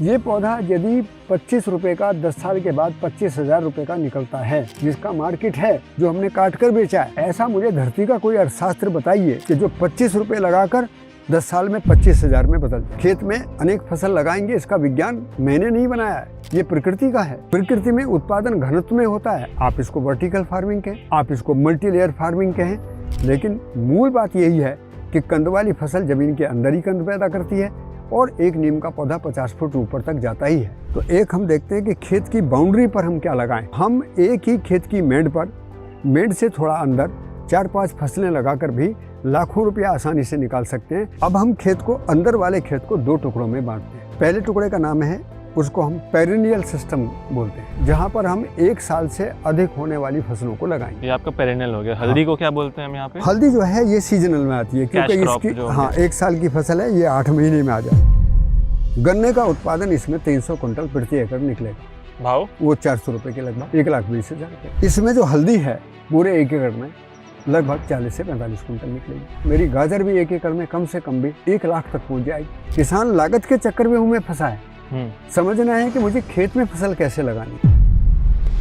ये पौधा यदि 25 रुपए का 10 साल के बाद 25,000 रुपए का निकलता है, जिसका मार्केट है, जो हमने काट कर बेचा है, ऐसा मुझे धरती का कोई अर्थशास्त्र बताइए कि जो 25 रुपए लगाकर 10 साल में 25,000 में बदल जाए। खेत में अनेक फसल लगाएंगे, इसका विज्ञान मैंने नहीं बनाया है, ये प्रकृति का है। प्रकृति में उत्पादन घनत्व में होता है। आप इसको वर्टिकल फार्मिंग कहें, आप इसको मल्टी लेयर फार्मिंग कहें, लेकिन मूल बात यही है कि कंद वाली फसल जमीन के अंदर ही कंद पैदा करती है और एक नीम का पौधा 50 फुट ऊपर तक जाता ही है। तो एक हम देखते हैं कि खेत की बाउंड्री पर हम क्या लगाएं। हम एक ही खेत की मेड़ पर, मेड़ से थोड़ा अंदर 4-5 फसलें लगाकर भी लाखों रुपया आसानी से निकाल सकते हैं। अब हम खेत को, अंदर वाले खेत को 2 टुकड़ों में बांटते हैं। पहले टुकड़े का नाम है, उसको हम पेरिनियल सिस्टम बोलते हैं, जहाँ पर हम 1 साल से अधिक होने वाली फसलों को लगाएंगे। ये आपका पेरिनियल हो गया। हल्दी को क्या बोलते हैं हम यहाँ पे? हल्दी जो है ये सीजनल में आती है, क्योंकि इसकी 1 साल की फसल है, ये 8 महीने में आ जाए। गन्ने का उत्पादन इसमें 300 क्विंटल प्रति एकड़ निकलेगा। भाव वो 400 रुपए के लगभग, 1,20,000। इसमें जो हल्दी है पूरे 1 एकड़ में लगभग 40 से 45 क्विंटल निकलेगी। मेरी गाजर भी 1 एकड़ में कम से कम भी 1 लाख तक पहुँच जाएगी। किसान लागत के चक्कर में हमें फंसा है। समझना है कि मुझे खेत में फसल कैसे लगानी।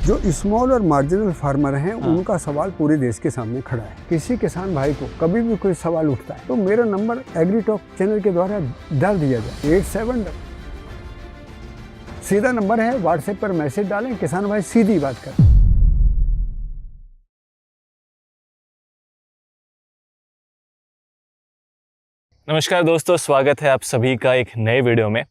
जो स्मॉल और मार्जिनल फार्मर हैं, उनका सवाल पूरे देश के सामने खड़ा है। किसी किसान भाई को कभी भी कोई सवाल उठता है तो मेरा नंबर एग्रीटॉक चैनल के द्वारा डाल दिया जाए, 87। सीधा नंबर है, व्हाट्सएप पर मैसेज डालें, किसान भाई सीधी बात करें। नमस्कार दोस्तों, स्वागत है आप सभी का एक नए वीडियो में।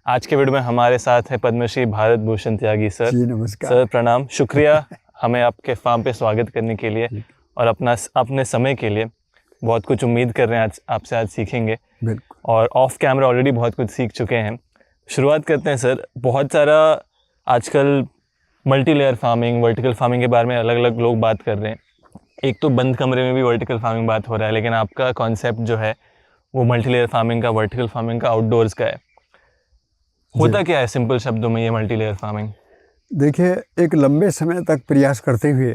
आज के वीडियो में हमारे साथ है पद्मश्री भारत भूषण त्यागी सर। जी नमस्कार सर, प्रणाम। शुक्रिया हमें आपके फार्म पे स्वागत करने के लिए और अपने समय के लिए। बहुत कुछ उम्मीद कर रहे हैं आपसे आज सीखेंगे, बिल्कुल, और ऑफ कैमरा ऑलरेडी बहुत कुछ सीख चुके हैं। शुरुआत करते हैं सर। बहुत सारा आजकल multi layer farming, vertical farming के बारे में अलग अलग लोग बात कर रहे हैं। एक तो बंद कमरे में भी वर्टिकल फार्मिंग बात हो रहा है, लेकिन आपका कॉन्सेप्ट जो है वो मल्टी लेयर फार्मिंग का, वर्टिकल फार्मिंग का, आउटडोर्स का है। होता क्या है सिंपल शब्दों में ये मल्टी लेयर फार्मिंग? देखिए, एक लंबे समय तक प्रयास करते हुए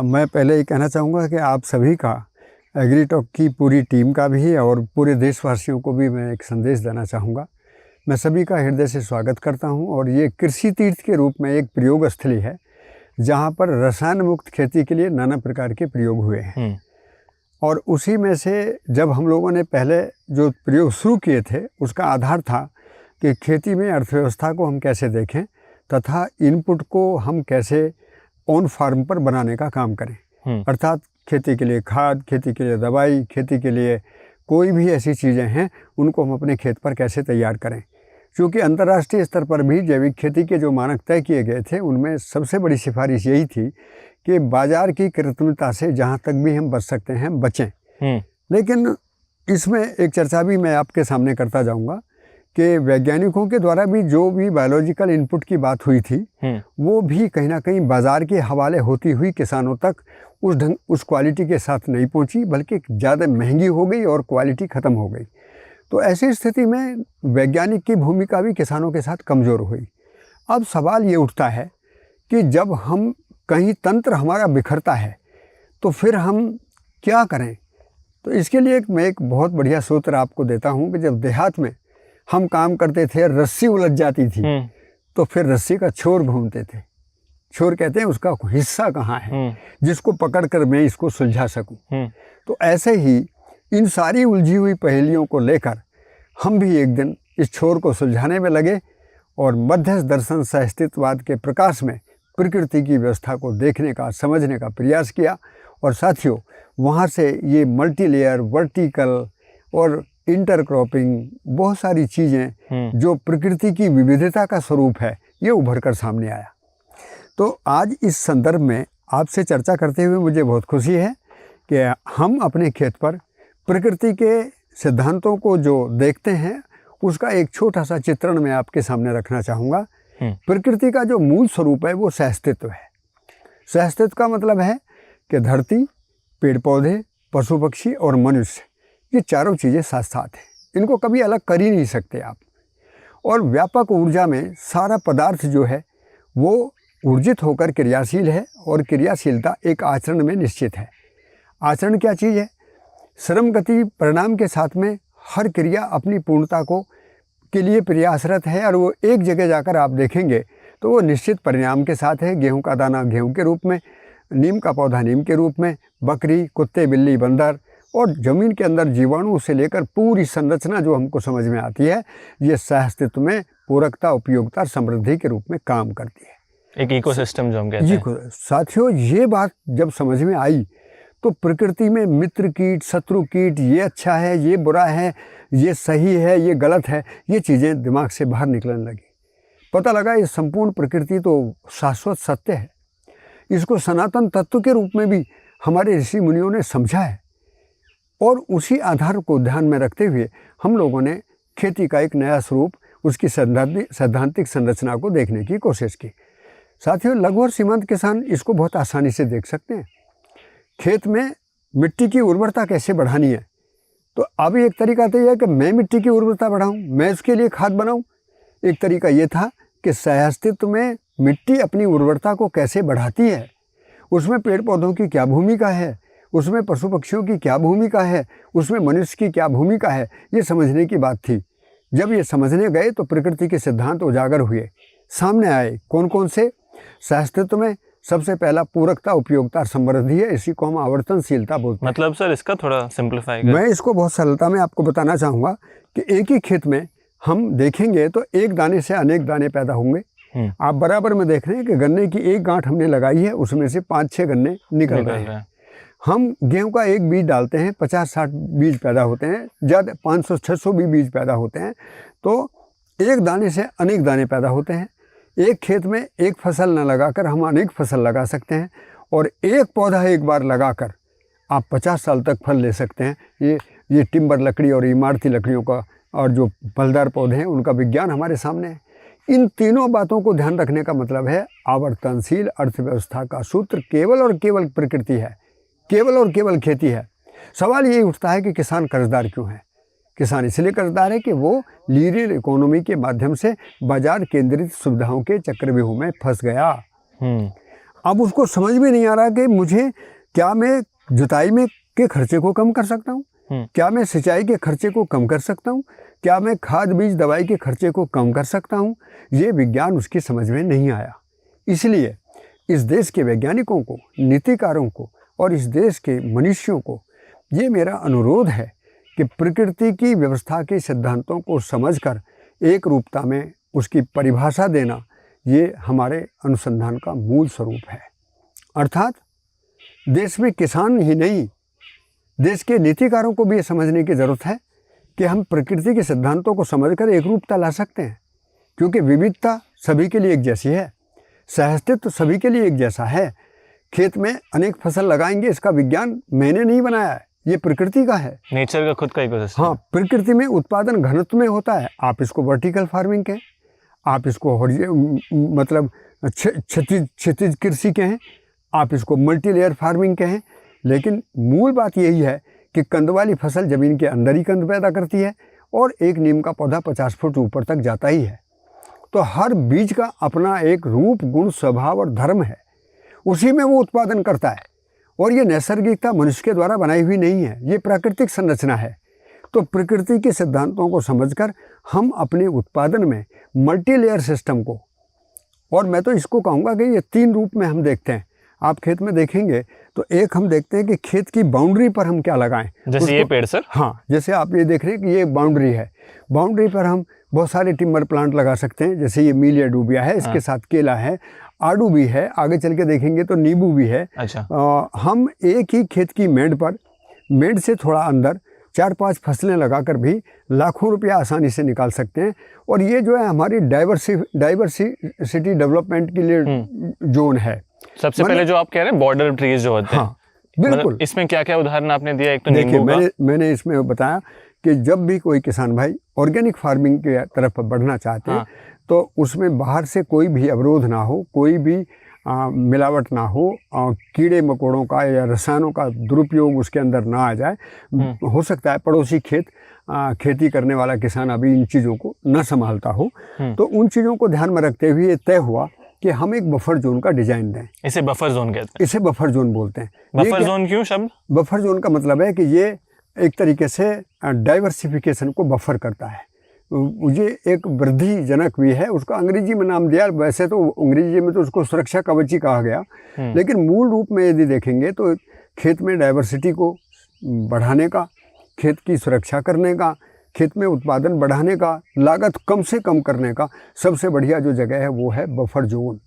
मैं पहले ये कहना चाहूँगा कि आप सभी का, एग्रीटॉक की पूरी टीम का भी और पूरे देशवासियों को भी मैं एक संदेश देना चाहूँगा। मैं सभी का हृदय से स्वागत करता हूँ। और ये कृषि तीर्थ के रूप में एक प्रयोग स्थली है, जहाँ पर रसायन मुक्त खेती के लिए नाना प्रकार के प्रयोग हुए हैं। और उसी में से जब हम लोगों ने पहले जो प्रयोग शुरू किए थे, उसका आधार था कि खेती में अर्थव्यवस्था को हम कैसे देखें तथा इनपुट को हम कैसे ऑन फार्म पर बनाने का काम करें। अर्थात खेती के लिए खाद, खेती के लिए दवाई, खेती के लिए कोई भी ऐसी चीज़ें हैं, उनको हम अपने खेत पर कैसे तैयार करें। क्योंकि अंतर्राष्ट्रीय स्तर पर भी जैविक खेती के जो मानक तय किए गए थे, उनमें सबसे बड़ी सिफारिश यही थी कि बाजार की कृत्रिमता से जहाँ तक भी हम बच सकते हैं बचें। लेकिन इसमें एक चर्चा भी मैं आपके सामने करता जाऊँगा कि वैज्ञानिकों के द्वारा भी जो भी बायोलॉजिकल इनपुट की बात हुई थी, वो भी कहीं ना कहीं बाज़ार के हवाले होती हुई किसानों तक उस क्वालिटी के साथ नहीं पहुंची, बल्कि ज़्यादा महंगी हो गई और क्वालिटी ख़त्म हो गई। तो ऐसी स्थिति में वैज्ञानिक की भूमिका भी किसानों के साथ कमज़ोर हुई। अब सवाल ये उठता है कि जब हम कहीं तंत्र हमारा बिखरता है तो फिर हम क्या करें। तो इसके लिए मैं एक बहुत बढ़िया सूत्र आपको देता हूँ कि जब देहात में हम काम करते थे, रस्सी उलझ जाती थी, तो फिर रस्सी का छोर घूमते थे। छोर कहते हैं उसका हिस्सा कहाँ है, जिसको पकड़कर मैं इसको सुलझा सकूं। तो ऐसे ही इन सारी उलझी हुई पहेलियों को लेकर हम भी एक दिन इस छोर को सुलझाने में लगे और मध्यस्थ दर्शन सहअस्तित्ववाद के प्रकाश में प्रकृति की व्यवस्था को देखने का, समझने का प्रयास किया। और साथियों, वहाँ से ये मल्टी लेयर, वर्टिकल और इंटरक्रॉपिंग, बहुत सारी चीज़ें जो प्रकृति की विविधता का स्वरूप है, ये उभर कर सामने आया। तो आज इस संदर्भ में आपसे चर्चा करते हुए मुझे बहुत खुशी है कि हम अपने खेत पर प्रकृति के सिद्धांतों को जो देखते हैं, उसका एक छोटा सा चित्रण मैं आपके सामने रखना चाहूँगा। प्रकृति का जो मूल स्वरूप है वो सहअस्तित्व है। सहअस्तित्व का मतलब है कि धरती, पेड़ पौधे, पशु पक्षी और मनुष्य, ये चारों चीज़ें साथ साथ हैं, इनको कभी अलग कर ही नहीं सकते आप। और व्यापक ऊर्जा में सारा पदार्थ जो है वो ऊर्जित होकर क्रियाशील है, और क्रियाशीलता एक आचरण में निश्चित है। आचरण क्या चीज़ है? श्रम गति परिणाम के साथ में हर क्रिया अपनी पूर्णता के लिए प्रयासरत है, और वो एक जगह जाकर आप देखेंगे तो वो निश्चित परिणाम के साथ है। गेहूं का दाना गेहूं के रूप में, नीम का पौधा नीम के रूप में, बकरी, कुत्ते, बिल्ली, बंदर और ज़मीन के अंदर जीवाणु से लेकर पूरी संरचना जो हमको समझ में आती है, ये सहअस्तित्व में पूरकता, उपयोगिता, समृद्धि के रूप में काम करती है। एक इकोसिस्टम जो हम कहते हैं। साथियों, ये बात जब समझ में आई तो प्रकृति में मित्र कीट, शत्रु कीट, ये अच्छा है, ये बुरा है, ये सही है, ये गलत है, ये चीज़ें दिमाग से बाहर निकलने लगी। पता लगा ये संपूर्ण प्रकृति तो शाश्वत सत्य है। इसको सनातन तत्व के रूप में भी हमारे ऋषि मुनियों ने समझा है, और उसी आधार को ध्यान में रखते हुए हम लोगों ने खेती का एक नया स्वरूप, उसकी सैद्धांतिक संरचना को देखने की कोशिश की। साथियों, लघु और सीमांत किसान इसको बहुत आसानी से देख सकते हैं। खेत में मिट्टी की उर्वरता कैसे बढ़ानी है, तो अभी एक तरीका तो यह है कि मैं मिट्टी की उर्वरता बढ़ाऊं, मैं उसके लिए खाद बनाऊं। एक तरीका ये था कि सहअस्तित्व में मिट्टी अपनी उर्वरता को कैसे बढ़ाती है, उसमें पेड़ पौधों की क्या भूमिका है, उसमें पशु पक्षियों की क्या भूमिका है, उसमें मनुष्य की क्या भूमिका है, ये समझने की बात थी। जब ये समझने गए तो प्रकृति के सिद्धांत उजागर हुए, सामने आए। कौन कौन से? सहअस्तित्व में सबसे पहला पूरकता, उपयोगिता, समृद्धि है। इसी को हम आवर्तनशीलता बोलते हैं। मतलब सर इसका थोड़ा सिंप्लीफाई करें। मैं इसको बहुत सरलता में आपको बताना चाहूँगा कि एक ही खेत में हम देखेंगे तो एक दाने से अनेक दाने पैदा होंगे। आप बराबर में देख रहे हैं कि गन्ने की एक गांठ हमने लगाई है, उसमें से 5-6 गन्ने निकल रहे हैं। हम गेहूं का एक बीज डालते हैं, 50-60 बीज पैदा होते हैं, ज़्यादा 500-600 भी बीज पैदा होते हैं। तो एक दाने से अनेक दाने पैदा होते हैं। एक खेत में एक फसल न लगाकर हम अनेक फसल लगा सकते हैं, और एक पौधा एक बार लगाकर आप 50 साल तक फल ले सकते हैं। ये टिम्बर लकड़ी और इमारती लकड़ियों का और जो फलदार पौधे हैं उनका विज्ञान हमारे सामने है। इन तीनों बातों को ध्यान रखने का मतलब है आवर्तनशील अर्थव्यवस्था का सूत्र केवल और केवल प्रकृति है, केवल और केवल खेती है। सवाल यही उठता है कि किसान कर्जदार क्यों है? किसान इसलिए कर्जदार है कि वो लीनियर इकोनॉमी के माध्यम से बाजार केंद्रित सुविधाओं के चक्रव्यूह में फंस गया। अब उसको समझ में नहीं आ रहा कि मुझे क्या मैं जुताई में के खर्चे को कम कर सकता हूँ, क्या मैं सिंचाई के खर्चे को कम कर सकता हूँ, क्या मैं खाद बीज दवाई के खर्चे को कम कर सकता हूँ। ये विज्ञान उसकी समझ में नहीं आया। इसलिए इस देश के वैज्ञानिकों को, नीतिकारों को और इस देश के मनुष्यों को ये मेरा अनुरोध है कि प्रकृति की व्यवस्था के सिद्धांतों को समझकर एक रूपता में उसकी परिभाषा देना, ये हमारे अनुसंधान का मूल स्वरूप है। अर्थात देश में किसान ही नहीं, देश के नीतिकारों को भी ये समझने की ज़रूरत है कि हम प्रकृति के सिद्धांतों को समझकर एक रूपता ला सकते हैं, क्योंकि विविधता सभी के लिए एक जैसी है, सहअस्तित्व सभी के लिए एक जैसा है। खेत में अनेक फसल लगाएंगे, इसका विज्ञान मैंने नहीं बनाया है, ये प्रकृति का है, नेचर का खुद का इकोसिस्टम। हाँ, प्रकृति में उत्पादन घनत्व में होता है। आप इसको वर्टिकल फार्मिंग कहें, आप इसको मतलब क्षैतिज कृषि कहें, आप इसको मल्टी लेयर फार्मिंग कहें, लेकिन मूल बात यही है कि कंद वाली फसल ज़मीन के अंदर ही कंद पैदा करती है, और एक नीम का पौधा 50 फुट ऊपर तक जाता ही है। तो हर बीज का अपना एक रूप, गुण, स्वभाव और धर्म है, उसी में वो उत्पादन करता है। और ये नैसर्गिकता मनुष्य के द्वारा बनाई हुई नहीं है, ये प्राकृतिक संरचना है। तो प्रकृति के सिद्धांतों को समझकर हम अपने उत्पादन में मल्टी लेयर सिस्टम को, और मैं तो इसको कहूँगा कि ये 3 रूप में हम देखते हैं। आप खेत में देखेंगे तो एक हम देखते हैं कि खेत की बाउंड्री पर हम क्या लगाएं, जैसे ये पेड़ सर। हाँ, जैसे आप ये देख रहे हैं कि ये बाउंड्री है, बाउंड्री पर हम बहुत सारे टिम्बर प्लांट लगा सकते हैं। जैसे ये मीलिया डूबिया है, इसके साथ केला है, आड़ू भी है, आगे चल के देखेंगे तो नींबू भी है। अच्छा। हम एक ही खेत की मेड़ पर, मेड़ से थोड़ा अंदर 4-5 फसलें लगाकर भी लाखों रुपया आसानी से निकाल सकते हैं। और ये जो है हमारी डाइवर्सिटी डेवलपमेंट के लिए जोन है। सबसे पहले जो आप कह रहे हैं बॉर्डर ट्रीज जो होते हैं, हाँ, बिल्कुल। इसमें क्या क्या उदाहरण आपने दिया? एक तो देखिए, नींबू का। मैंने इसमें बताया कि जब भी कोई किसान भाई ऑर्गेनिक फार्मिंग की तरफ बढ़ना चाहते हैं, तो उसमें बाहर से कोई भी अवरोध ना हो, कोई भी मिलावट ना हो, कीड़े मकोड़ों का या रसायनों का दुरुपयोग उसके अंदर ना आ जाए। हो सकता है पड़ोसी खेती करने वाला किसान अभी इन चीज़ों को न संभालता हो, तो उन चीज़ों को ध्यान में रखते हुए ये तय हुआ कि हम एक बफर जोन का डिजाइन दें। इसे बफर जोन कहते हैं। इसे बफर जोन बोलते हैं। बफर जोन क्यों शब्द? बफर जोन का मतलब है कि ये एक तरीके से डाइवर्सिफिकेशन को बफर करता है। मुझे एक वृद्धिजनक भी है, उसका अंग्रेजी में नाम दिया। वैसे तो अंग्रेजी में तो उसको सुरक्षा कवची कहा गया, लेकिन मूल रूप में यदि देखेंगे तो खेत में डाइवर्सिटी को बढ़ाने का, खेत की सुरक्षा करने का, खेत में उत्पादन बढ़ाने का, लागत कम से कम करने का सबसे बढ़िया जो जगह है वो है बफर जोन।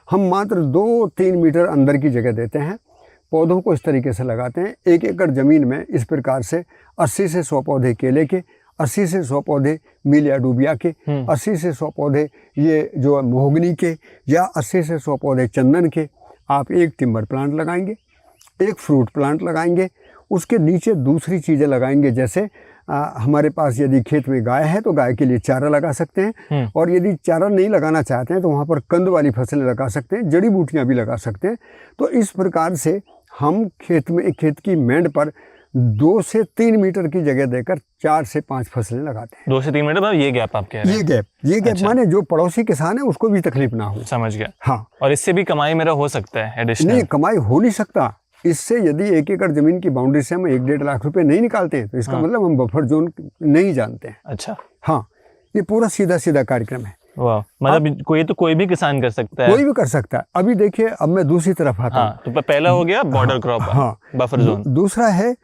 हम मात्र 2-3 मीटर अंदर की जगह देते हैं, पौधों को इस तरीके से लगाते हैं। 1 एकड़ ज़मीन में इस प्रकार से 80 से 100 पौधे केले के, 80 से 100 पौधे मीलिया डूबिया के, 80 से 100 पौधे ये जो मोहगनी के, या 80 से 100 पौधे चंदन के आप एक टिम्बर प्लांट लगाएंगे, एक फ्रूट प्लांट लगाएंगे, उसके नीचे दूसरी चीज़ें लगाएंगे। जैसे हमारे पास यदि खेत में गाय है तो गाय के लिए चारा लगा सकते हैं, और यदि चारा नहीं लगाना चाहते हैं तो वहाँ पर कंद वाली फसलें लगा सकते हैं, जड़ी बूटियाँ भी लगा सकते हैं। तो इस प्रकार से हम खेत की मेंढ पर 2 से 3 मीटर की जगह देकर 4 से 5 फसलें लगाते हैं। 2 से 3 मीटर मतलब ये गैप आप कह रहे हैं? ये गैप अच्छा। माने जो पड़ोसी किसान है उसको भी तकलीफ ना हो। समझ गया। हाँ, और इससे भी कमाई मेरा हो सकता है एडिशनल? नहीं, कमाई हो नहीं सकता इससे। यदि 1 एकड़ जमीन की बाउंड्री से हम 1-1.5 लाख रुपए नहीं निकालते हैं तो इसका मतलब हम बफर जोन नहीं जानते हैं। अच्छा। हाँ, ये पूरा सीधा कार्यक्रम है। वाह, मतलब कोई भी किसान कर सकता है? कोई भी कर सकता है। अभी देखिए, अब मैं दूसरी तरफ आता हूँ। तो पहला हो गया बॉर्डर क्रॉप, बफर जोन। दूसरा है,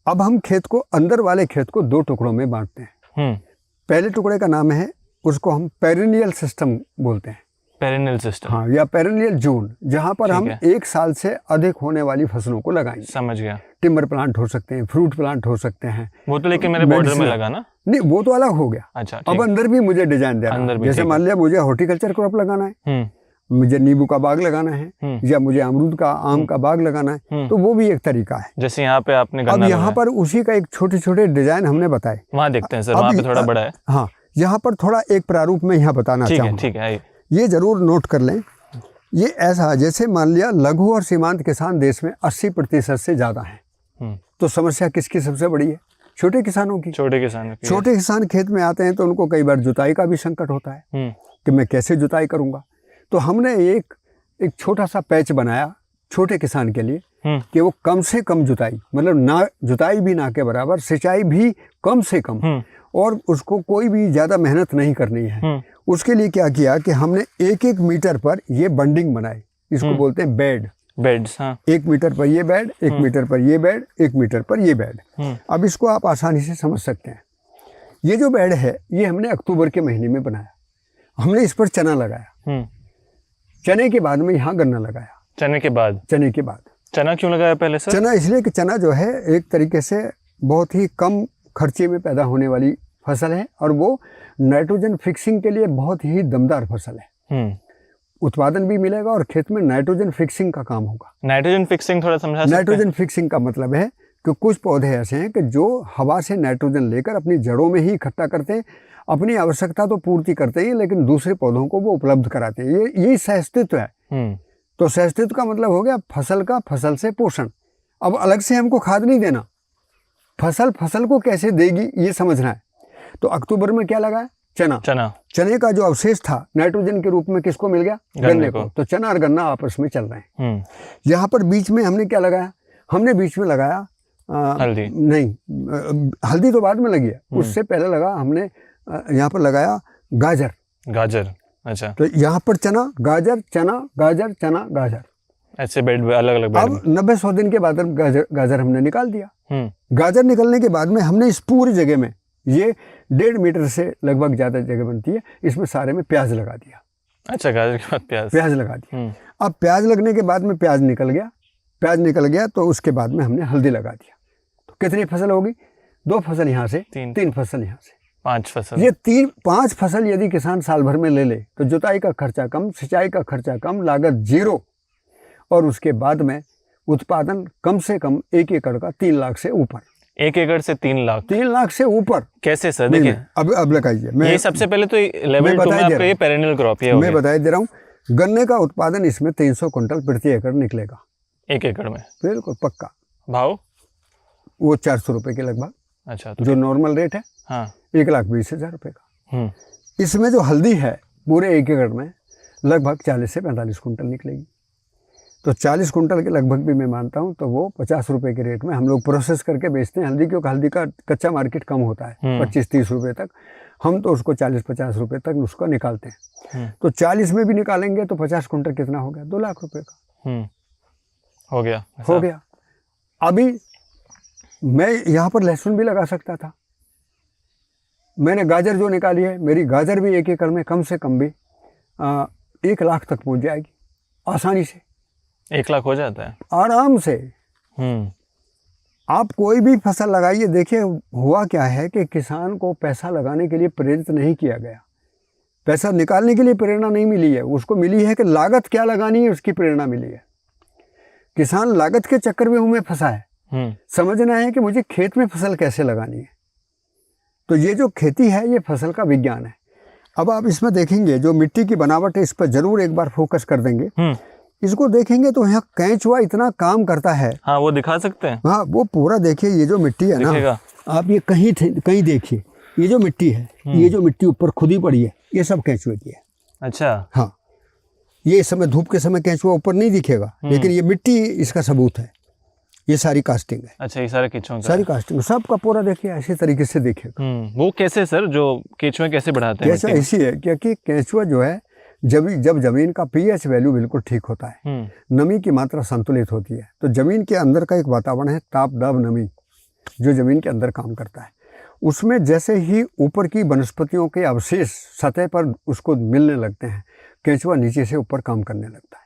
अब हम खेत को, अंदर वाले खेत को 2 टुकड़ों में बांटते हैं। पहले टुकड़े का नाम है, उसको हम पेरिनियल सिस्टम बोलते हैं। Perennial system? हाँ, या पेरिनियल जोन, जहाँ पर हम 1 साल से अधिक होने वाली फसलों को लगाएंगे। समझ गया। टिम्बर प्लांट हो सकते हैं, फ्रूट प्लांट हो सकते हैं। वो तो लेकिन मेरे बॉर्डर में लगा ना? नहीं, वो तो अलग हो गया। अच्छा, अब अंदर भी मुझे डिजाइन देना है। जैसे मान लिया मुझे हॉर्टिकल्चर क्रॉप लगाना है, मुझे नींबू का बाग लगाना है, या मुझे अमरूद का, आम का बाग लगाना है, तो वो भी एक तरीका है। जैसे यहाँ पे आपने अब यहाँ पर उसी का एक छोटे डिजाइन हमने बताए। वहाँ देखते हैं सर, वहाँ पे थोड़ा बड़ा है। हाँ, यहाँ पर थोड़ा एक प्रारूप में यहाँ बताना चाहूँगा। ठीक है, ये जरूर नोट कर लें। ये ऐसा, जैसे मान लिया लघु और सीमांत किसान देश में 80% से ज्यादा हैं, तो समस्या किसकी सबसे बड़ी है? छोटे किसानों की। छोटे किसान खेत में आते हैं तो उनको कई बार जुताई का भी संकट होता है कि मैं कैसे जुताई करूंगा। तो हमने एक छोटा सा पैच बनाया छोटे किसान के लिए कि वो कम से कम जुताई, मतलब ना जुताई भी ना के बराबर, सिंचाई भी कम से कम, और उसको कोई भी ज़्यादा मेहनत नहीं करनी है। उसके लिए क्या किया कि हमने 1-1 मीटर पर ये बंडिंग बनाई, इसको बोलते हैं बेड्स। हाँ। 1 मीटर पर ये बेड, 1 मीटर पर ये बेड, 1 मीटर पर ये बेड। अब इसको आप आसानी से समझ सकते हैं। ये जो बेड है ये हमने अक्टूबर के महीने में बनाया। हमने इस पर चना लगाया, चने के बाद में यहाँ गन्ना लगाया। चने के बाद चना क्यों लगाया पहले सर? चना इसलिए कि चना जो है एक तरीके से बहुत ही कम खर्चे में पैदा होने वाली फसल है, और वो नाइट्रोजन फिक्सिंग के लिए बहुत ही दमदार फसल है। उत्पादन भी मिलेगा और खेत में नाइट्रोजन फिक्सिंग का काम होगा। नाइट्रोजन फिक्सिंग थोड़ा समझा सकते हैं? नाइट्रोजन फिक्सिंग का मतलब है कि कुछ पौधे ऐसे हैं कि जो हवा से नाइट्रोजन लेकर अपनी जड़ों में ही इकट्ठा करते हैं, अपनी आवश्यकता तो पूर्ति करते ही, लेकिन दूसरे पौधों को वो उपलब्ध कराते हैं। यही सहस्तित्व है। तो सहस्तित्व का मतलब हो गया फसल से पोषण। अब अलग से हमको खाद नहीं देना, फसल को कैसे देगी ये समझना है। तो अक्टूबर में क्या लगाया? चने का जो अवशेष था नाइट्रोजन के रूप में किसको मिल गया? गन्ने को। तो चना और गन्ना आपस में चल रहे हैं। यहाँ पर बीच में हमने क्या लगाया? हमने बीच में लगाया हल्दी। नहीं, हल्दी तो बाद में लगी है, उससे पहले लगा हमने यहाँ पर लगाया गाजर। अच्छा। तो यहाँ पर चना गाजर ऐसे बेड अलग अलग। अब 90-100 दिन के बाद गाजर हमने निकाल दिया। गाजर निकलने के बाद में हमने इस पूरी जगह में, ये 1.5 मीटर से लगभग ज़्यादा जगह बनती है, इसमें सारे में प्याज लगा दिया। अच्छा, गाजर के बाद प्याज लगा दिया। अब प्याज लगने के बाद में प्याज निकल गया तो उसके बाद में हमने हल्दी लगा दिया। तो कितनी फसल होगी? 2 फसल यहाँ से, 3 फसल यहाँ से, 5 फसल। ये 5 फसल यदि किसान साल भर में ले ले तो जुताई का खर्चा कम, सिंचाई का खर्चा कम, लागत 0, और उसके बाद में उत्पादन कम से कम 1 एकड़ का 3 लाख से ऊपर। 1 एकड़ से 3 लाख? 3 लाख से ऊपर। कैसे सर? देखिए अब लगाइए। ये सबसे पहले तो लेवल 2 में आपका ये पेरेनियल क्रॉप है। मैं बता दे रहा हूँ, गन्ने का उत्पादन इसमें 300 क्विंटल प्रति एकड़ निकलेगा। 1 एकड़ में? बिल्कुल पक्का। भाव? वो 400 रुपए के लगभग। अच्छा। तो जो नॉर्मल रेट है, हाँ, 1,20,000 रुपए का। इसमें जो हल्दी है पूरे 1 एकड़ में लगभग 40 से 45 क्विंटल निकलेगी। तो 40 क्विंटल के लगभग भी मैं मानता हूँ, तो वो 50 रुपए के रेट में हम लोग प्रोसेस करके बेचते हैं हल्दी, क्योंकि हल्दी का कच्चा मार्केट कम होता है, 25-30 रुपए तक। हम तो उसको 40-50 रुपए तक उसका निकालते हैं। तो 40 में भी निकालेंगे तो 50 कुंटल कितना हो गया? 2 लाख रुपए का हो गया। हो गया। अभी मैं यहाँ पर लहसुन भी लगा सकता था। मैंने गाजर जो निकाली है, मेरी गाजर भी 1 एकड़ में कम से कम भी 1 लाख तक पहुँच जाएगी आसानी से। 1 लाख हो जाता है आराम से। आप कोई भी फसल लगाइए, देखिए हुआ क्या है कि किसान को पैसा लगाने के लिए प्रेरित नहीं किया गया, पैसा निकालने के लिए प्रेरणा नहीं मिली है, उसको मिली है कि लागत क्या लगानी है उसकी प्रेरणा मिली है। किसान लागत के चक्कर में हमें फंसा है। समझना है कि मुझे खेत में फसल कैसे लगानी है। तो ये जो खेती है ये फसल का विज्ञान है। अब आप इसमें देखेंगे जो मिट्टी की बनावट है, इस पर जरूर एक बार फोकस कर देंगे। इसको देखेंगे तो यहाँ कैंचुआ इतना काम करता है। हाँ, वो दिखा सकते हैं। हाँ, वो पूरा देखिए, ये जो मिट्टी है ना, आप ये कहीं देखिए, ये जो मिट्टी है, ये जो मिट्टी ऊपर खुदी पड़ी है, ये सब कैंचुए की है। अच्छा। हाँ, ये इस समय धूप के समय कैंचुआ ऊपर नहीं दिखेगा, लेकिन ये मिट्टी इसका सबूत है। ये सारी कास्टिंग है। अच्छा, ये सारे केंचुओं का? सारी कास्टिंग, सबका पूरा देखिए ऐसे तरीके से देखिएगा। वो कैसे सर, जो केंचुए कैसे बढ़ाते हैं? कैसा ऐसी है क्योंकि केंचुआ जो है जब जमीन का पीएच वैल्यू बिल्कुल ठीक होता है, नमी की मात्रा संतुलित होती है, तो जमीन के अंदर का एक वातावरण है ताप दाब नमी जो जमीन के अंदर काम करता है, उसमें जैसे ही ऊपर की वनस्पतियों के अवशेष सतह पर उसको मिलने लगते हैं, केंचुआ नीचे से ऊपर काम करने लगता है।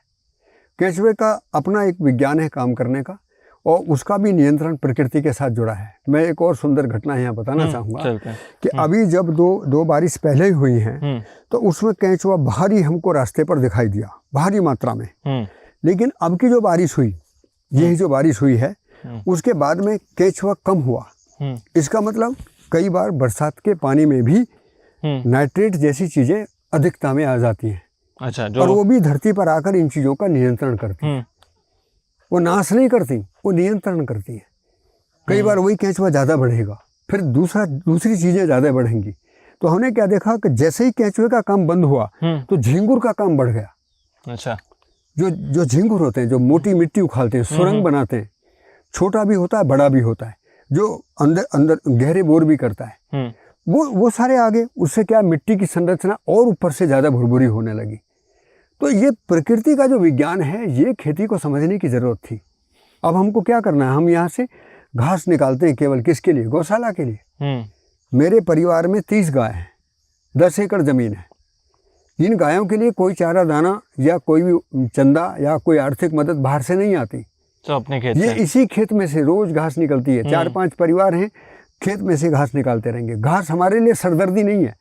केंचुए का अपना एक विज्ञान है काम करने का, और उसका भी नियंत्रण प्रकृति के साथ जुड़ा है। मैं एक और सुंदर घटना यहाँ बताना चाहूँगा कि अभी जब दो बारिश पहले ही हुई हैं, तो उसमें केंचुआ भारी हमको रास्ते पर दिखाई दिया, भारी मात्रा में। लेकिन अब की जो बारिश हुई, यही जो बारिश हुई है, उसके बाद में केंचुआ कम हुआ। इसका मतलब कई बार बरसात के पानी में भी नाइट्रेट जैसी चीज़ें अधिकता में आ जाती हैं। अच्छा, और वो भी धरती पर आकर इन चीज़ों का नियंत्रण करती हैं। वो नाश नहीं करती, वो नियंत्रण करती है। कई बार वही केंचुआ ज़्यादा बढ़ेगा, फिर दूसरी चीज़ें ज़्यादा बढ़ेंगी। तो हमने क्या देखा कि जैसे ही केंचुए का काम बंद हुआ तो झींगुर का काम बढ़ गया। अच्छा। जो झींगुर होते हैं, जो मोटी मिट्टी उखालते हैं, सुरंग बनाते हैं, छोटा भी होता है बड़ा भी होता है, जो अंदर गहरे बोर भी करता है, वो सारे आगे। उससे क्या मिट्टी की संरचना और ऊपर से ज़्यादा भुरभुरी होने लगी। तो ये प्रकृति का जो विज्ञान है, ये खेती को समझने की ज़रूरत थी। अब हमको क्या करना है, हम यहाँ से घास निकालते हैं केवल किसके लिए? गौशाला के लिए। मेरे परिवार में 30 गाय हैं, 10 एकड़ ज़मीन है। इन गायों के लिए कोई चारा दाना या कोई भी चंदा या कोई आर्थिक मदद बाहर से नहीं आती। तो अपने खेत ये इसी खेत में से रोज़ घास निकलती है। 4-5 परिवार हैं, खेत में से घास निकालते रहेंगे। घास हमारे लिए सरदर्दी नहीं है,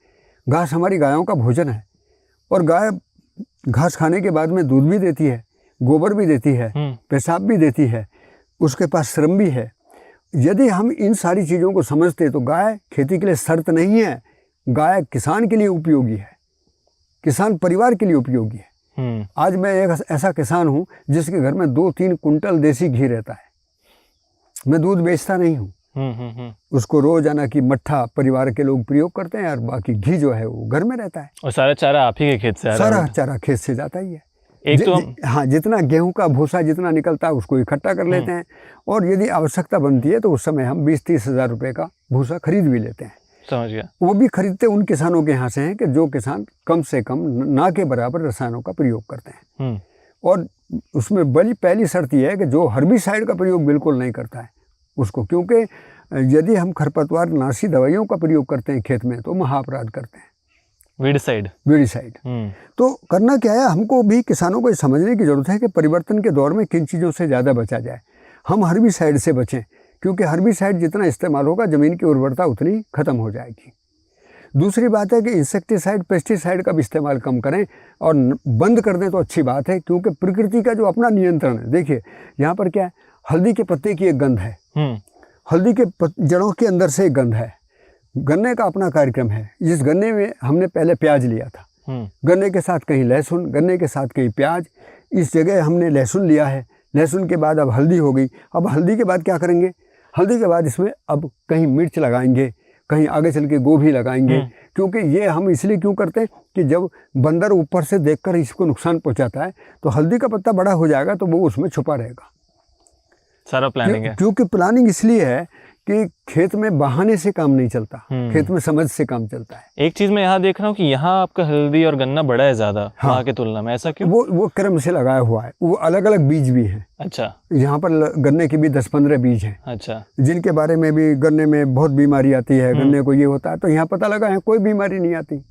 घास हमारी गायों का भोजन है। और गाय घास खाने के बाद में दूध भी देती है, गोबर भी देती है, पेशाब भी देती है, उसके पास श्रम भी है। यदि हम इन सारी चीज़ों को समझते तो गाय खेती के लिए शर्त नहीं है, गाय किसान के लिए उपयोगी है, किसान परिवार के लिए उपयोगी है। आज मैं एक ऐसा किसान हूँ जिसके घर में 2-3 कुंटल देसी घी रहता है। मैं दूध बेचता नहीं हूँ, उसको रोजाना की मट्ठा परिवार के लोग प्रयोग करते हैं, और बाकी घी जो है वो घर में रहता है। और सारा चारा आप ही के खेत से? सारा चारा खेत से जाता ही है। हाँ, जितना गेहूं का भूसा जितना निकलता है उसको इकट्ठा कर लेते हैं, और यदि आवश्यकता बनती है तो उस समय हम 20-30 हज़ार रुपये का भूसा खरीद भी लेते हैं। समझ गया। वो भी खरीदते उन किसानों के यहाँ से हैं कि जो किसान कम से कम ना के बराबर रसायनों का प्रयोग करते हैं। और उसमें बड़ी पहली शर्त यह है कि जो हर्बिसाइड का प्रयोग बिल्कुल नहीं करता है उसको, क्योंकि यदि हम खरपतवार नाशी दवाइयों का प्रयोग करते हैं खेत में तो महाअपराध करते हैं। वीडिसाइड। तो करना क्या है, हमको भी किसानों को समझने की ज़रूरत है कि परिवर्तन के दौर में किन चीज़ों से ज़्यादा बचा जाए। हम हर्बिसाइड से बचें, क्योंकि हर्बिसाइड जितना इस्तेमाल होगा ज़मीन की उर्वरता उतनी ख़त्म हो जाएगी। दूसरी बात है कि इंसेक्टिसाइड पेस्टिसाइड का भी इस्तेमाल कम करें और बंद कर दें तो अच्छी बात है, क्योंकि प्रकृति का जो अपना नियंत्रण है। देखिए यहाँ पर क्या है, हल्दी के पत्ते की एक गंध है, हल्दी के जड़ों के अंदर से एक गंध है। गन्ने का अपना कार्यक्रम है। जिस गन्ने में हमने पहले प्याज लिया था, गन्ने के साथ कहीं लहसुन, गन्ने के साथ कहीं प्याज, इस जगह हमने लहसुन लिया है। लहसुन के बाद अब हल्दी हो गई। अब हल्दी के बाद क्या करेंगे, हल्दी के बाद इसमें अब कहीं मिर्च लगाएंगे, कहीं आगे चल के गोभी लगाएंगे। क्योंकि ये हम इसलिए क्यों करते हैं कि जब बंदर ऊपर से देखकर इसको नुकसान पहुंचाता है तो हल्दी का पत्ता बड़ा हो जाएगा तो वो उसमें छुपा रहेगा। सारा प्लानिंग है। क्योंकि प्लानिंग इसलिए है कि खेत में बहाने से काम नहीं चलता, खेत में समझ से काम चलता है। एक चीज मैं यहाँ देख रहा हूँ कि यहाँ आपका हल्दी और गन्ना बड़ा है ज्यादा, हाँ। वहाँ की तुलना में, ऐसा क्यों? वो क्रम से लगाया हुआ है, वो अलग अलग बीज भी हैं। अच्छा। यहाँ पर गन्ने के भी 10-15 बीज हैं। अच्छा। जिनके बारे में भी गन्ने में बहुत बीमारी आती है, गन्ने को ये होता है, तो यहाँ पता लगा है कोई बीमारी नहीं आती।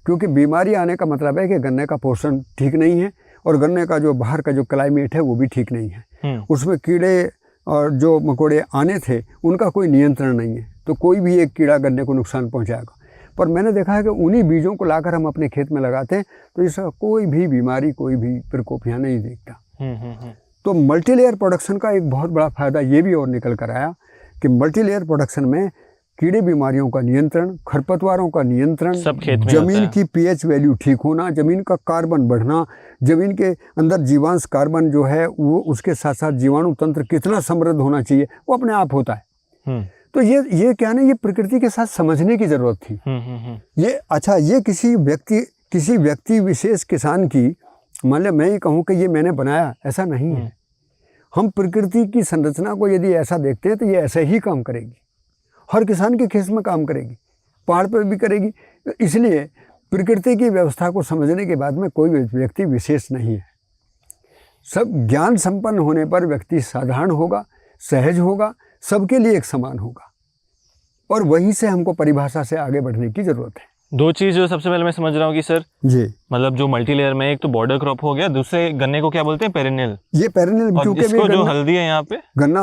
क्योंकि बीमारी आने का मतलब है कि गन्ने का पोषण ठीक नहीं है और गन्ने का जो बाहर का जो क्लाइमेट है वो भी ठीक नहीं है। उसमें कीड़े और जो मकोड़े आने थे उनका कोई नियंत्रण नहीं है, तो कोई भी एक कीड़ा गन्ने को नुकसान पहुंचाएगा। पर मैंने देखा है कि उन्हीं बीजों को लाकर हम अपने खेत में लगाते हैं तो इसका कोई भी बीमारी, कोई भी प्रकोप यहाँ नहीं दिखता। तो मल्टीलेयर प्रोडक्शन का एक बहुत बड़ा फायदा ये भी और निकल कर आया कि मल्टीलेयर प्रोडक्शन में कीड़े बीमारियों का नियंत्रण, खरपतवारों का नियंत्रण, सब खेत में जमीन की पीएच वैल्यू ठीक होना, जमीन का कार्बन बढ़ना, जमीन के अंदर जीवांश कार्बन जो है वो, उसके साथ साथ जीवाणु तंत्र कितना समृद्ध होना चाहिए वो अपने आप होता है। तो ये क्या ना, ये प्रकृति के साथ समझने की जरूरत थी। ये अच्छा, ये किसी व्यक्ति विशेष किसान की, मान लो मैं ही कहूँ कि ये मैंने बनाया, ऐसा नहीं है। हम प्रकृति की संरचना को यदि ऐसा देखते हैं तो ये ऐसे ही काम करेगी, हर किसान के खेत में काम करेगी, पहाड़ पर भी करेगी। तो इसलिए प्रकृति की व्यवस्था को समझने के बाद में कोई व्यक्ति विशेष नहीं है। सब ज्ञान संपन्न होने पर व्यक्ति साधारण होगा, सहज होगा, सबके लिए एक समान होगा, और वहीं से हमको परिभाषा से आगे बढ़ने की जरूरत है। दो चीज़ जो सबसे पहले मैं समझ रहा हूँ कि सर जी, मतलब जो मल्टीलेयर में एक तो बॉर्डर क्रॉप हो गया, दूसरे गन्ने को क्या बोलते हैं, पेरिनियल। ये पेरिनियल, और इसको जो हल्दी है यहाँ पे गन्ना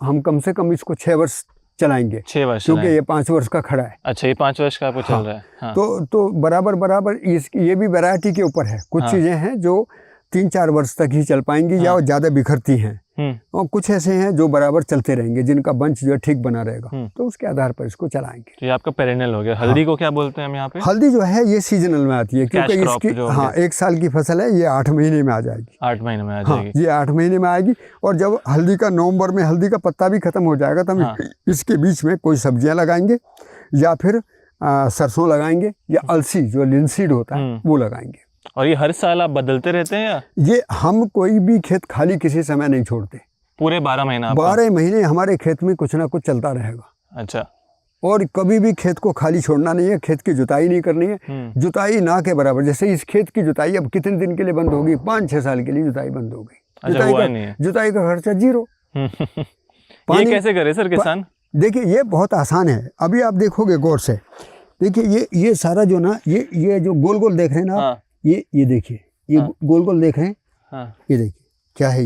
हम कम से कम इसको 6 वर्ष चलाएंगे, 6 वर्ष, क्योंकि ये 5 वर्ष का खड़ा है। अच्छा, ये 5 वर्ष का आपको चल रहा है। हाँ। तो बराबर ये भी वैरायटी के ऊपर है। कुछ चीजें हैं जो 3-4 वर्ष तक ही चल पाएंगी या ज्यादा बिखरती हैं, और कुछ ऐसे हैं जो बराबर चलते रहेंगे, जिनका बंच जो है ठीक बना रहेगा, तो उसके आधार पर इसको चलाएंगे। तो ये आपका पेरिनियल हो गया। हल्दी को क्या बोलते हैं हम यहाँ पे? हल्दी जो है ये सीजनल में आती है, क्योंकि इसकी 1 साल की फसल है, ये 8 महीने में आ जाएगी। 8 महीने में आ जाएगी। ये 8 महीने में आएगी। और जब हल्दी का नवंबर में हल्दी का पत्ता भी खत्म हो जाएगा तो हम इसके बीच में कोई सब्जियां लगाएंगे, या फिर सरसों लगाएंगे, या अलसी जो लिनसीड होता है वो लगाएंगे। और ये हर साल आप बदलते रहते हैं या? ये हम कोई भी खेत खाली किसी समय नहीं छोड़ते, पूरे 12 महीना? 12 महीने हमारे खेत में कुछ ना कुछ चलता रहेगा। अच्छा। और कभी भी खेत को खाली छोड़ना नहीं है, खेत की जुताई नहीं करनी है। जुताई ना के बराबर, जैसे इस खेत की जुताई अब कितने दिन के लिए बंद होगी, 5-6 साल के लिए जुताई बंद हो गई। जुताई का खर्चा 0। ये कैसे करे सर किसान? देखिए ये बहुत आसान है, अभी आप देखोगे गौर से, देखिए ये सारा जो ना, ये जो गोल गोल देख रहे हैं ना, हाँ। ये देखिए, ये गोल गोल देख रहे हैं, हाँ। ये देखिए क्या है,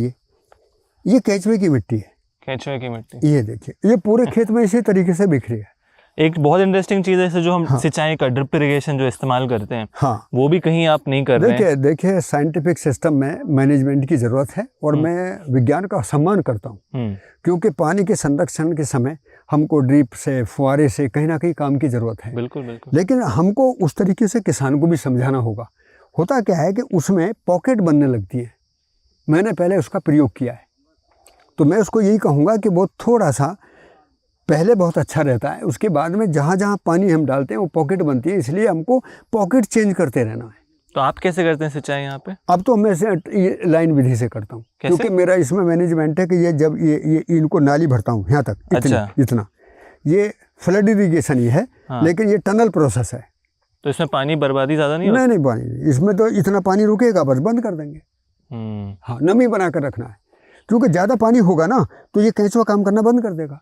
ये केचुए की मिट्टी है। केचुए की मिट्टी, ये देखिए, ये पूरे खेत में इसी तरीके से बिखरी है। एक बहुत इंटरेस्टिंग चीज़ है जो हम सिंचाई का ड्रिप इरिगेशन जो इस्तेमाल करते हैं, वो भी कहीं आप नहीं कर रहे हैं। देखिए साइंटिफिक सिस्टम में मैनेजमेंट की ज़रूरत है, और मैं विज्ञान का सम्मान करता हूँ, क्योंकि पानी के संरक्षण के समय हमको ड्रिप से, फुहारे से कहीं ना कहीं काम की ज़रूरत है। बिल्कुल बिल्कुल। लेकिन हमको उस तरीके से किसान को भी समझाना होगा। होता क्या है कि उसमें पॉकेट बनने लगती है। मैंने पहले उसका प्रयोग किया है, तो मैं उसको यही कहूँगा कि वो थोड़ा सा पहले बहुत अच्छा रहता है, उसके बाद में जहाँ जहाँ पानी हम डालते हैं वो पॉकेट बनती है, इसलिए हमको पॉकेट चेंज करते रहना है। तो आप कैसे करते हैं सिंचाई यहाँ पे? अब तो मैं ये लाइन विधि से करता हूँ, क्योंकि मेरा इसमें मैनेजमेंट है कि ये जब ये इनको नाली भरता हूँ यहाँ तक, इतना ये फ्लड इरीगेशन ही है, लेकिन ये टनल प्रोसेस है। तो इसमें पानी बर्बादी ज़्यादा नहीं होती? नहीं, पानी इसमें तो इतना पानी रुकेगा, बस बंद कर देंगे। हाँ, नमी बना कर रखना है, क्योंकि ज़्यादा पानी होगा ना तो ये केंचुआ काम करना बंद कर देगा,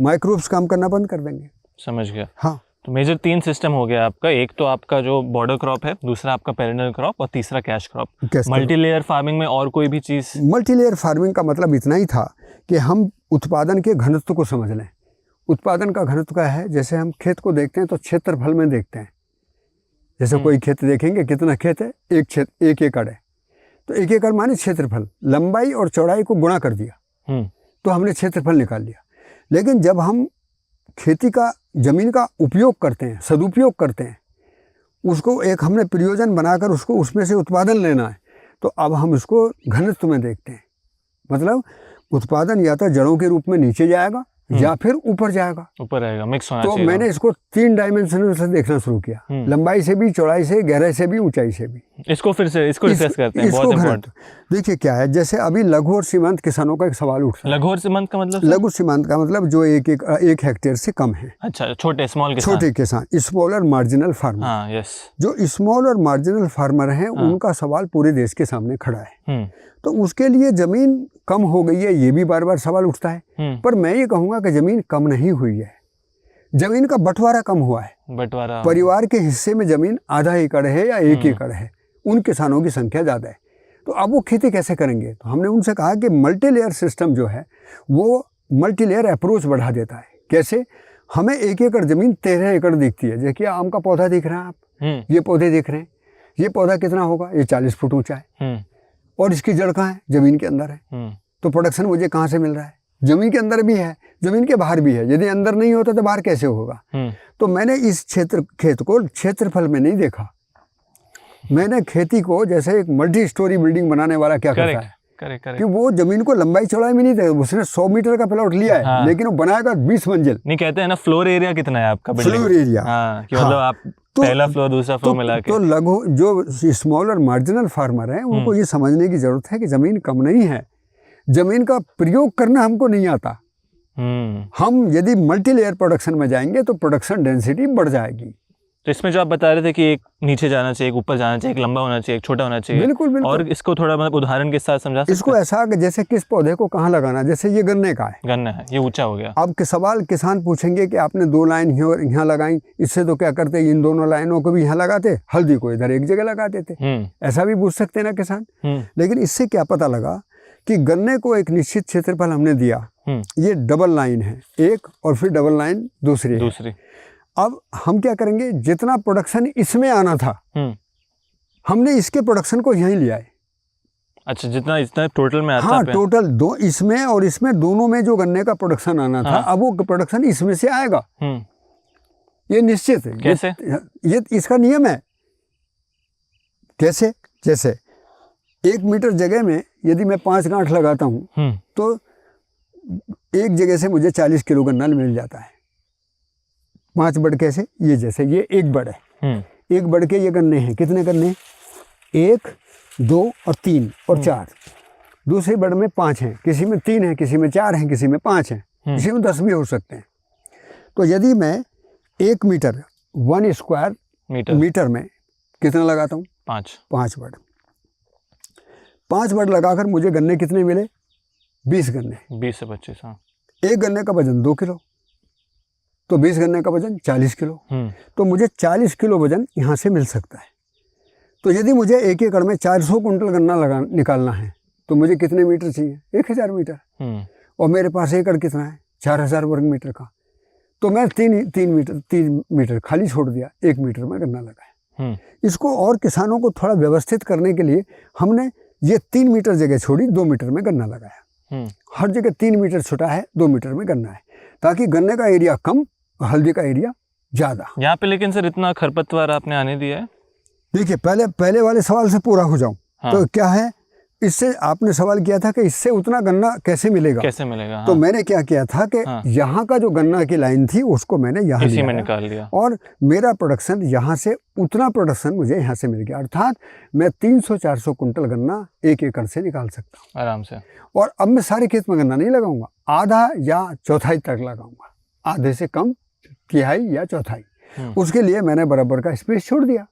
माइक्रोब्स काम करना बंद कर देंगे। समझ गया। हाँ, तो मेजर 3 सिस्टम हो गया आपका। एक तो आपका जो बॉर्डर क्रॉप है, दूसरा आपका पेरिनियल क्रॉप, और तीसरा कैश क्रॉप। मल्टीलेयर फार्मिंग में और कोई भी चीज़? मल्टीलेयर फार्मिंग का मतलब इतना ही था कि हम उत्पादन के घनत्व को समझ लें। उत्पादन का घनत्व का है, जैसे हम खेत को देखते हैं तो क्षेत्रफल में देखते हैं। जैसे कोई खेत देखेंगे, कितना खेत है, 1 एकड़ है, तो 1 एकड़ माने क्षेत्रफल, लंबाई और चौड़ाई को गुणा कर दिया तो हमने क्षेत्रफल निकाल लिया। लेकिन जब हम खेती का, जमीन का उपयोग करते हैं, सदुपयोग करते हैं, उसको एक हमने प्रयोजन बनाकर उसको उसमें से उत्पादन लेना है, तो अब हम उसको घनत्व में देखते हैं। मतलब उत्पादन या तो जड़ों के रूप में नीचे जाएगा या फिर ऊपर जाएगा, ऊपर रहेगा, मिक्स होना तो चाहिए। मैंने इसको 3 डायमेंशन से देखना शुरू किया, लंबाई से भी, चौड़ाई से, गहराई से भी, ऊंचाई से भी। इसको फिर से इसको डिस्कस करते हैं, बहुत इंपॉर्टेंट। देखिए क्या है, जैसे अभी लघु और सीमांत किसानों का एक सवाल उठता है। लघु और सीमांत का मतलब? लघु सीमांत का मतलब जो एक हेक्टेयर से कम है। अच्छा, छोटे स्मॉल किसान। छोटे किसान, स्मॉल और मार्जिनल फार्मर। हाँ, यस। जो स्मॉल और मार्जिनल फार्मर हैं, उनका सवाल पूरे देश के सामने खड़ा है। तो उसके लिए जमीन कम हो गई है, ये भी बार बार सवाल उठता है। पर मैं ये कहूँगा कि जमीन कम नहीं हुई है, जमीन का बंटवारा कम हुआ है। बंटवारा, परिवार के हिस्से में जमीन आधा एकड़ है या 1 एकड़ है, उन किसानों की संख्या ज़्यादा है। तो अब वो खेती कैसे करेंगे? तो हमने उनसे कहा कि मल्टी लेयर सिस्टम जो है वो मल्टी लेयर अप्रोच बढ़ा देता है। कैसे? हमें 1 एकड़ जमीन 13 एकड़ दिखती है। देखिए आम का पौधा दिख रहा है आप, ये पौधे दिख रहे हैं, ये पौधा कितना होगा? ये 40 फुट ऊंचा है, और इसकी जड़ कहाँ है? जमीन के अंदर है। तो प्रोडक्शन मुझे कहाँ से मिल रहा है? जमीन के अंदर भी है, जमीन के बाहर भी है। यदि अंदर नहीं होता तो बाहर कैसे होगा? तो मैंने इस खेत को क्षेत्रफल में नहीं देखा, मैंने खेती को जैसे एक मल्टी स्टोरी बिल्डिंग बनाने वाला क्या करता है कि वो जमीन को लंबाई चौड़ाई में नहीं देखा। उसने 100 मीटर का प्लॉट लिया है, हाँ। लेकिन वो बनाएगा 20 मंजिल। नहीं, कहते हैं ना फ्लोर एरिया कितना है आपका? फ्लोर एरिया, मतलब आप पहला फ्लोर दूसरा फ्लोर मिला के। तो लघु जो स्मॉल और मार्जिनल फार्मर हैं, उनको ये समझने की जरूरत है कि जमीन कम नहीं है, जमीन का प्रयोग करना हमको नहीं आता। हम यदि मल्टी लेयर प्रोडक्शन में जाएंगे तो प्रोडक्शन डेंसिटी बढ़ जाएगी। तो इसमें जो आप बता रहे थे कि एक नीचे जाना चाहिए, एक ऊपर जाना चाहिए, एक लंबा होना चाहिए, एक छोटा होना चाहिए। बिल्कुल बिल्कुल। और इसको थोड़ा मतलब उदाहरण के साथ समझा सकते हैं? इसको ऐसा कि जैसे किस पौधे को कहाँ लगाना, जैसे ये गन्ने का है, गन्ना है, ये ऊंचा हो गया। अब के सवाल किसान पूछेंगे कि आपने 2 लाइन यहाँ लगाई, इससे तो क्या करते, इन दोनों लाइनों को भी यहाँ लगाते, हल्दी को इधर एक जगह लगा देते। ऐसा भी पूछ सकते हैं ना किसान। लेकिन इससे क्या पता लगा कि गन्ने को एक निश्चित क्षेत्रफल हमने दिया, ये डबल लाइन है एक, और फिर डबल लाइन दूसरी। अब हम क्या करेंगे, जितना प्रोडक्शन इसमें आना था हमने इसके प्रोडक्शन को यहीं लिया है। अच्छा, जितना टोटल में आता है। हाँ, टोटल दो इसमें और इसमें दोनों में जो गन्ने का प्रोडक्शन आना था, अब वो प्रोडक्शन इसमें से आएगा, ये निश्चित है। कैसे? ये इसका नियम है। कैसे? जैसे 1 मीटर जगह में यदि मैं 5 गांठ लगाता हूँ तो एक जगह से मुझे 40 किलो गन्ना मिल जाता है। 5 बड़ कैसे? ये जैसे ये 1 बड़ है, 1 बड़ के ये गन्ने हैं, कितने गन्ने? 1, 2 और 3 और 4। दूसरी बड़ में 5 हैं, किसी में 3 हैं, किसी में 4 हैं, किसी में 5 हैं, किसी में 10 भी हो सकते हैं। तो यदि मैं 1 मीटर 1 स्क्वायर मीटर में कितना लगाता हूँ? 5 बड़। 5 बड़ लगाकर मुझे गन्ने कितने मिले? 20 गन्ने। 20 से 25। हाँ। एक गन्ने का वजन 2 किलो, तो 20 गन्ने का वजन 40 किलो। तो मुझे 40 किलो वजन यहाँ से मिल सकता है। तो यदि मुझे 1 एकड़ में 400 कुंटल गन्ना निकालना है तो मुझे कितने मीटर चाहिए? 1000 मीटर। और मेरे पास एकड़ कितना है? 4000 वर्ग मीटर का। तो मैं 3 मीटर खाली छोड़ दिया, 1 मीटर में गन्ना लगाया। इसको और किसानों को थोड़ा व्यवस्थित करने के लिए हमने ये 3 मीटर जगह छोड़ी, 2 मीटर में गन्ना लगाया। हर जगह 3 मीटर छोटा है, 2 मीटर में गन्ना है, ताकि गन्ने का एरिया कम और हल्दी का एरिया ज़्यादा। यहाँ पे लेकिन सर इतना खरपतवार आपने आने दिया है? देखिए, पहले वाले सवाल से पूरा हो जाऊं। हाँ। तो क्या है, इससे आपने सवाल किया था कि इससे उतना गन्ना कैसे मिलेगा? हाँ। तो मैंने क्या किया था कि यहाँ का जो गन्ना की लाइन थी उसको मैंने यहाँ इसी में निकाल लिया, और मेरा प्रोडक्शन यहाँ से उतना प्रोडक्शन मुझे यहाँ से मिल गया। अर्थात मैं 300-400 कुंटल गन्ना 1 एकड़ से निकाल सकता हूँ आराम से। और अब मैं सारे खेत में गन्ना नहीं लगाऊंगा, आधा या चौथाई तक लगाऊंगा, आधे से कम, तिहाई या चौथाई। उसके लिए मैंने बराबर का स्पेस छोड़ दिया।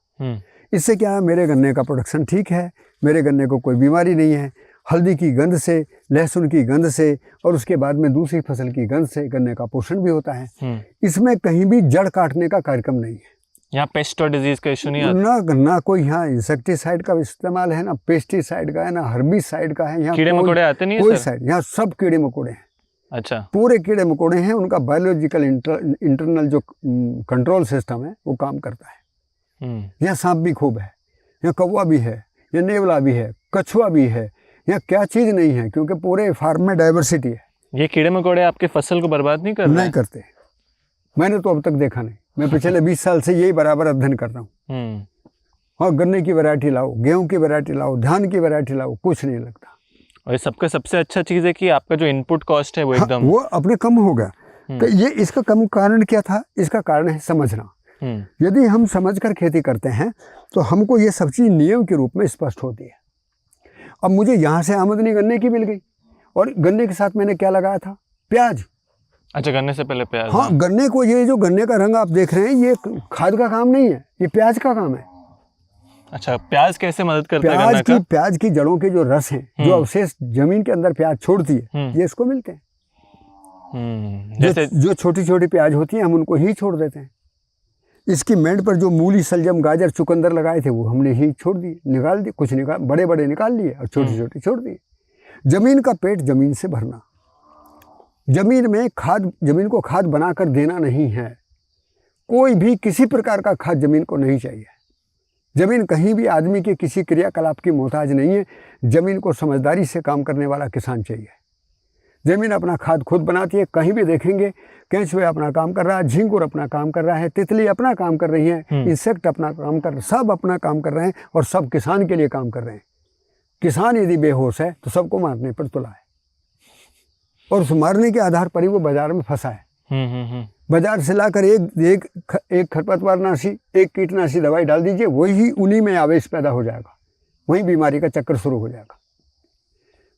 इससे क्या है, मेरे गन्ने का प्रोडक्शन ठीक है, मेरे गन्ने को कोई बीमारी नहीं है। हल्दी की गंध से, लहसुन की गंध से और उसके बाद में दूसरी फसल की गंध से गन्ने का पोषण भी होता है। इसमें कहीं भी जड़ काटने का कार्यक्रम नहीं है। यहाँ पेस्ट और डिजीज का इशू नहीं आता? ना कोई यहाँ इंसेक्टिसाइड का इस्तेमाल है, ना पेस्टिसाइड का है, ना हर्बिसाइड का है। यहाँ कीड़े मकोड़े आते नहीं है? कोई साइड, यहाँ सब कीड़े मकोड़े हैं। अच्छा, पूरे कीड़े मकोड़े हैं। उनका बायोलॉजिकल इंटरनल जो कंट्रोल सिस्टम है वो काम करता है। यहाँ सांप भी खूब है, यहाँ कौवा भी है, यहाँ नेवला भी है, कछुआ भी है, यहाँ क्या चीज़ नहीं है, क्योंकि पूरे फार्म में डाइवर्सिटी है। ये कीड़े मकोड़े आपके फसल को बर्बाद नहीं करते? नहीं करते, मैंने तो अब तक देखा नहीं। मैं पिछले 20 साल से यही बराबर अध्ययन कर रहा हूँ। और गन्ने की वैरायटी लाओ, गेहूं की वैरायटी लाओ, धान की वैरायटी लाओ, कुछ नहीं लगता। और सबका सबसे अच्छा चीज़ है कि आपका जो इनपुट कॉस्ट है वो एकदम वो अपने कम हो गया। तो ये इसका कम कारण क्या था? इसका कारण है समझना। यदि हम समझकर खेती करते हैं तो हमको ये सब चीज़ नियम के रूप में स्पष्ट होती है। अब मुझे यहाँ से आमदनी गन्ने की मिल गई और गन्ने के साथ मैंने क्या लगाया था? प्याज। अच्छा, गन्ने से पहले प्याज। हाँ, गन्ने को, ये जो गन्ने का रंग आप देख रहे हैं, ये खाद का काम नहीं है, ये प्याज का काम है। अच्छा, प्याज कैसे मदद करता है गन्ना का? प्याज की जड़ों के जो रस हैं, जो अवशेष जमीन के अंदर प्याज छोड़ती है, ये इसको मिलते हैं। जैसे जो छोटी छोटी प्याज होती हैं हम उनको ही छोड़ देते हैं। इसकी मेंड पर जो मूली, सलजम, गाजर, चुकंदर लगाए थे वो हमने ही छोड़ दिए, निकाल दिए, कुछ बड़े बड़े निकाल लिए और छोटे छोटे छोड़ दिए। जमीन का पेट जमीन से भरना, जमीन में खाद, जमीन को खाद बनाकर देना नहीं है। कोई भी किसी प्रकार का खाद जमीन को नहीं चाहिए। जमीन कहीं भी आदमी के किसी क्रियाकलाप की मोहताज नहीं है। जमीन को समझदारी से काम करने वाला किसान चाहिए। जमीन अपना खाद खुद बनाती है। कहीं भी देखेंगे केंचुआ अपना काम कर रहा है, झींगुर अपना काम कर रहा है, तितली अपना काम कर रही है, इंसेक्ट अपना काम कर, सब अपना काम कर रहे हैं और सब किसान के लिए काम कर रहे हैं। किसान यदि बेहोश है तो सबको मारने पर तुला है और उस मारने के आधार पर ही वो बाजार में फंसा है। बाजार से लाकर एक खरपतवारनाशी, एक कीटनाशी दवाई डाल दीजिए, वही उन्हीं में आवेश पैदा हो जाएगा, वही बीमारी का चक्कर शुरू हो जाएगा।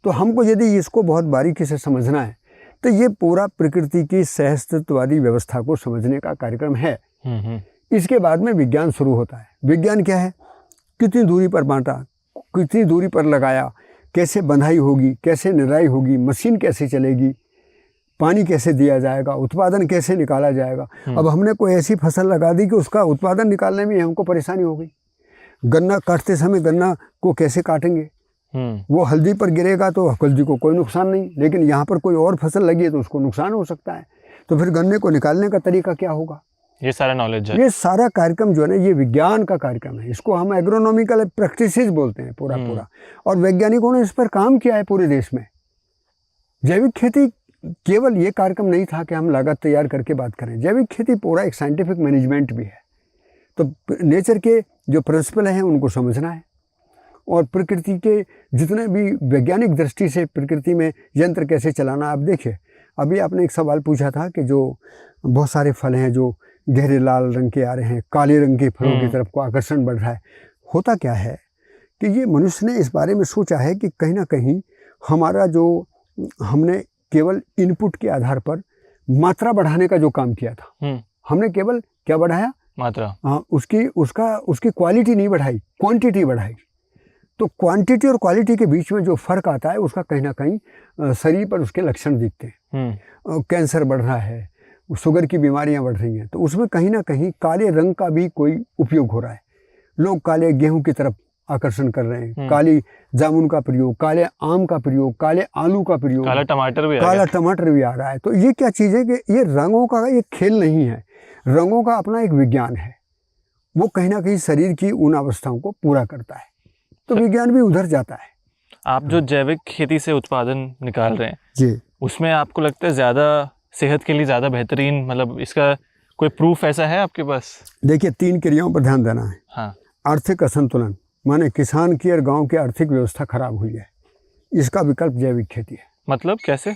तो हमको यदि इसको बहुत बारीकी से समझना है तो ये पूरा प्रकृति की सहअस्तित्ववादी व्यवस्था को समझने का कार्यक्रम है। इसके बाद में विज्ञान शुरू होता है। विज्ञान क्या है? कितनी दूरी पर बांटा, कितनी दूरी पर लगाया, कैसे बंधाई होगी, कैसे निराई होगी, मशीन कैसे चलेगी, पानी कैसे दिया जाएगा, उत्पादन कैसे निकाला जाएगा। अब हमने कोई ऐसी फसल लगा दी कि उसका उत्पादन निकालने में हमको परेशानी हो गई। गन्ना काटते समय गन्ना को कैसे काटेंगे? वो हल्दी पर गिरेगा तो हल्दी को कोई नुकसान नहीं, लेकिन यहाँ पर कोई और फसल लगी है तो उसको नुकसान हो सकता है। तो फिर गन्ने को निकालने का तरीका क्या होगा? ये सारा नॉलेज है। ये सारा कार्यक्रम जो है ना, ये विज्ञान का कार्यक्रम है। इसको हम एग्रोनॉमिकल प्रैक्टिसेस बोलते हैं पूरा। और वैज्ञानिकों ने इस पर काम किया है पूरे देश में। जैविक खेती केवल ये कार्यक्रम नहीं था कि हम लागत तैयार करके बात करें। जैविक खेती पूरा एक साइंटिफिक मैनेजमेंट भी है। तो नेचर के जो प्रिंसिपल हैं उनको समझना है और प्रकृति के जितने भी वैज्ञानिक दृष्टि से प्रकृति में यंत्र कैसे चलाना। आप देखिए, अभी आपने एक सवाल पूछा था कि जो बहुत सारे फल हैं जो गहरे लाल रंग के आ रहे हैं, काले रंग के फलों की तरफ को आकर्षण बढ़ रहा है। होता क्या है कि ये मनुष्य ने इस बारे में सोचा है कि कहीं ना कहीं हमारा जो, हमने केवल इनपुट के आधार पर मात्रा बढ़ाने का जो काम किया था, हमने केवल क्या बढ़ाया? मात्रा। हाँ, उसकी क्वालिटी नहीं बढ़ाई, क्वांटिटी बढ़ाई। तो क्वांटिटी और क्वालिटी के बीच में जो फर्क आता है उसका कहीं ना कहीं शरीर पर उसके लक्षण दिखते हैं। कैंसर बढ़ रहा है, शुगर की बीमारियां बढ़ रही हैं, तो उसमें कहीं ना कहीं काले रंग का भी कोई उपयोग हो रहा है। लोग काले गेहूं की तरफ आकर्षण कर रहे हैं, काली जामुन का प्रयोग, काले आम का प्रयोग, काले आलू का प्रयोग, काला टमाटर भी आ रहा है। तो ये क्या चीज़ है कि ये रंगों का एक खेल नहीं है, रंगों का अपना एक विज्ञान है। वो कहीं ना कहीं शरीर की उन अवस्थाओं को पूरा करता है। तो विज्ञान भी उधर जाता है। आप जो जैविक खेती से उत्पादन निकाल रहे हैं जी, उसमें आपको लगता है ज़्यादा सेहत के लिए ज़्यादा बेहतरीन, मतलब इसका कोई प्रूफ ऐसा है आपके पास? देखिए, 3 क्रियाओं पर ध्यान देना है। हाँ। आर्थिक असंतुलन, माने किसान की और गांव की आर्थिक व्यवस्था खराब हुई है, इसका विकल्प जैविक खेती है। मतलब कैसे?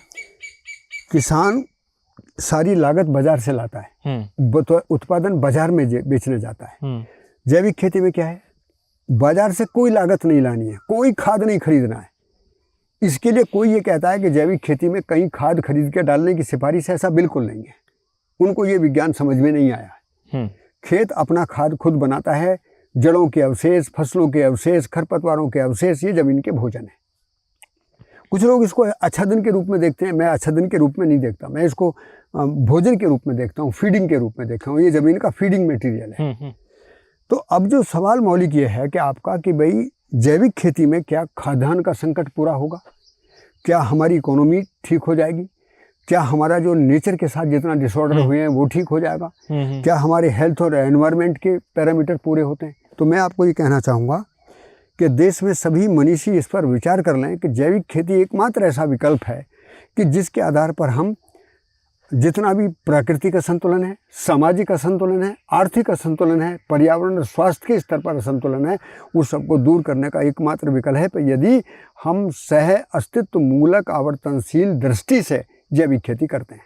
किसान सारी लागत बाजार से लाता है, उत्पादन बाजार में बेचने जाता है। जैविक खेती में क्या है? बाजार से कोई लागत नहीं लानी है, कोई खाद नहीं खरीदना है। इसके लिए कोई ये कहता है कि जैविक खेती में कहीं खाद खरीद के डालने की सिफारिश, ऐसा बिल्कुल नहीं है। उनको ये विज्ञान समझ में नहीं आया है। खेत अपना खाद खुद बनाता है। जड़ों के अवशेष, फसलों के अवशेष, खरपतवारों के अवशेष, ये जमीन के भोजन है। कुछ लोग इसको आच्छादन के रूप में देखते हैं, मैं आच्छादन के रूप में नहीं देखता, मैं इसको भोजन के रूप में देखता हूँ, फीडिंग के रूप में देखता हूँ। ये जमीन का फीडिंग मटेरियल है। तो अब जो सवाल मौलिक ये है कि आपका कि भाई जैविक खेती में क्या खाद्यान्न का संकट पूरा होगा? क्या हमारी इकोनॉमी ठीक हो जाएगी? क्या हमारा जो नेचर के साथ जितना डिसऑर्डर हुए हैं वो ठीक हो जाएगा? क्या हमारे हेल्थ और एनवायरनमेंट के पैरामीटर पूरे होते हैं? तो मैं आपको ये कहना चाहूँगा कि देश में सभी मनीषी इस पर विचार कर लें कि जैविक खेती एकमात्र ऐसा विकल्प है कि जिसके आधार पर हम जितना भी प्राकृतिक असंतुलन है, सामाजिक असंतुलन है, आर्थिक असंतुलन है, पर्यावरण और स्वास्थ्य के स्तर पर असंतुलन है, उस सबको दूर करने का एकमात्र विकल्प है। तो यदि हम सह अस्तित्व मूलक आवर्तनशील दृष्टि से जैविक खेती करते हैं,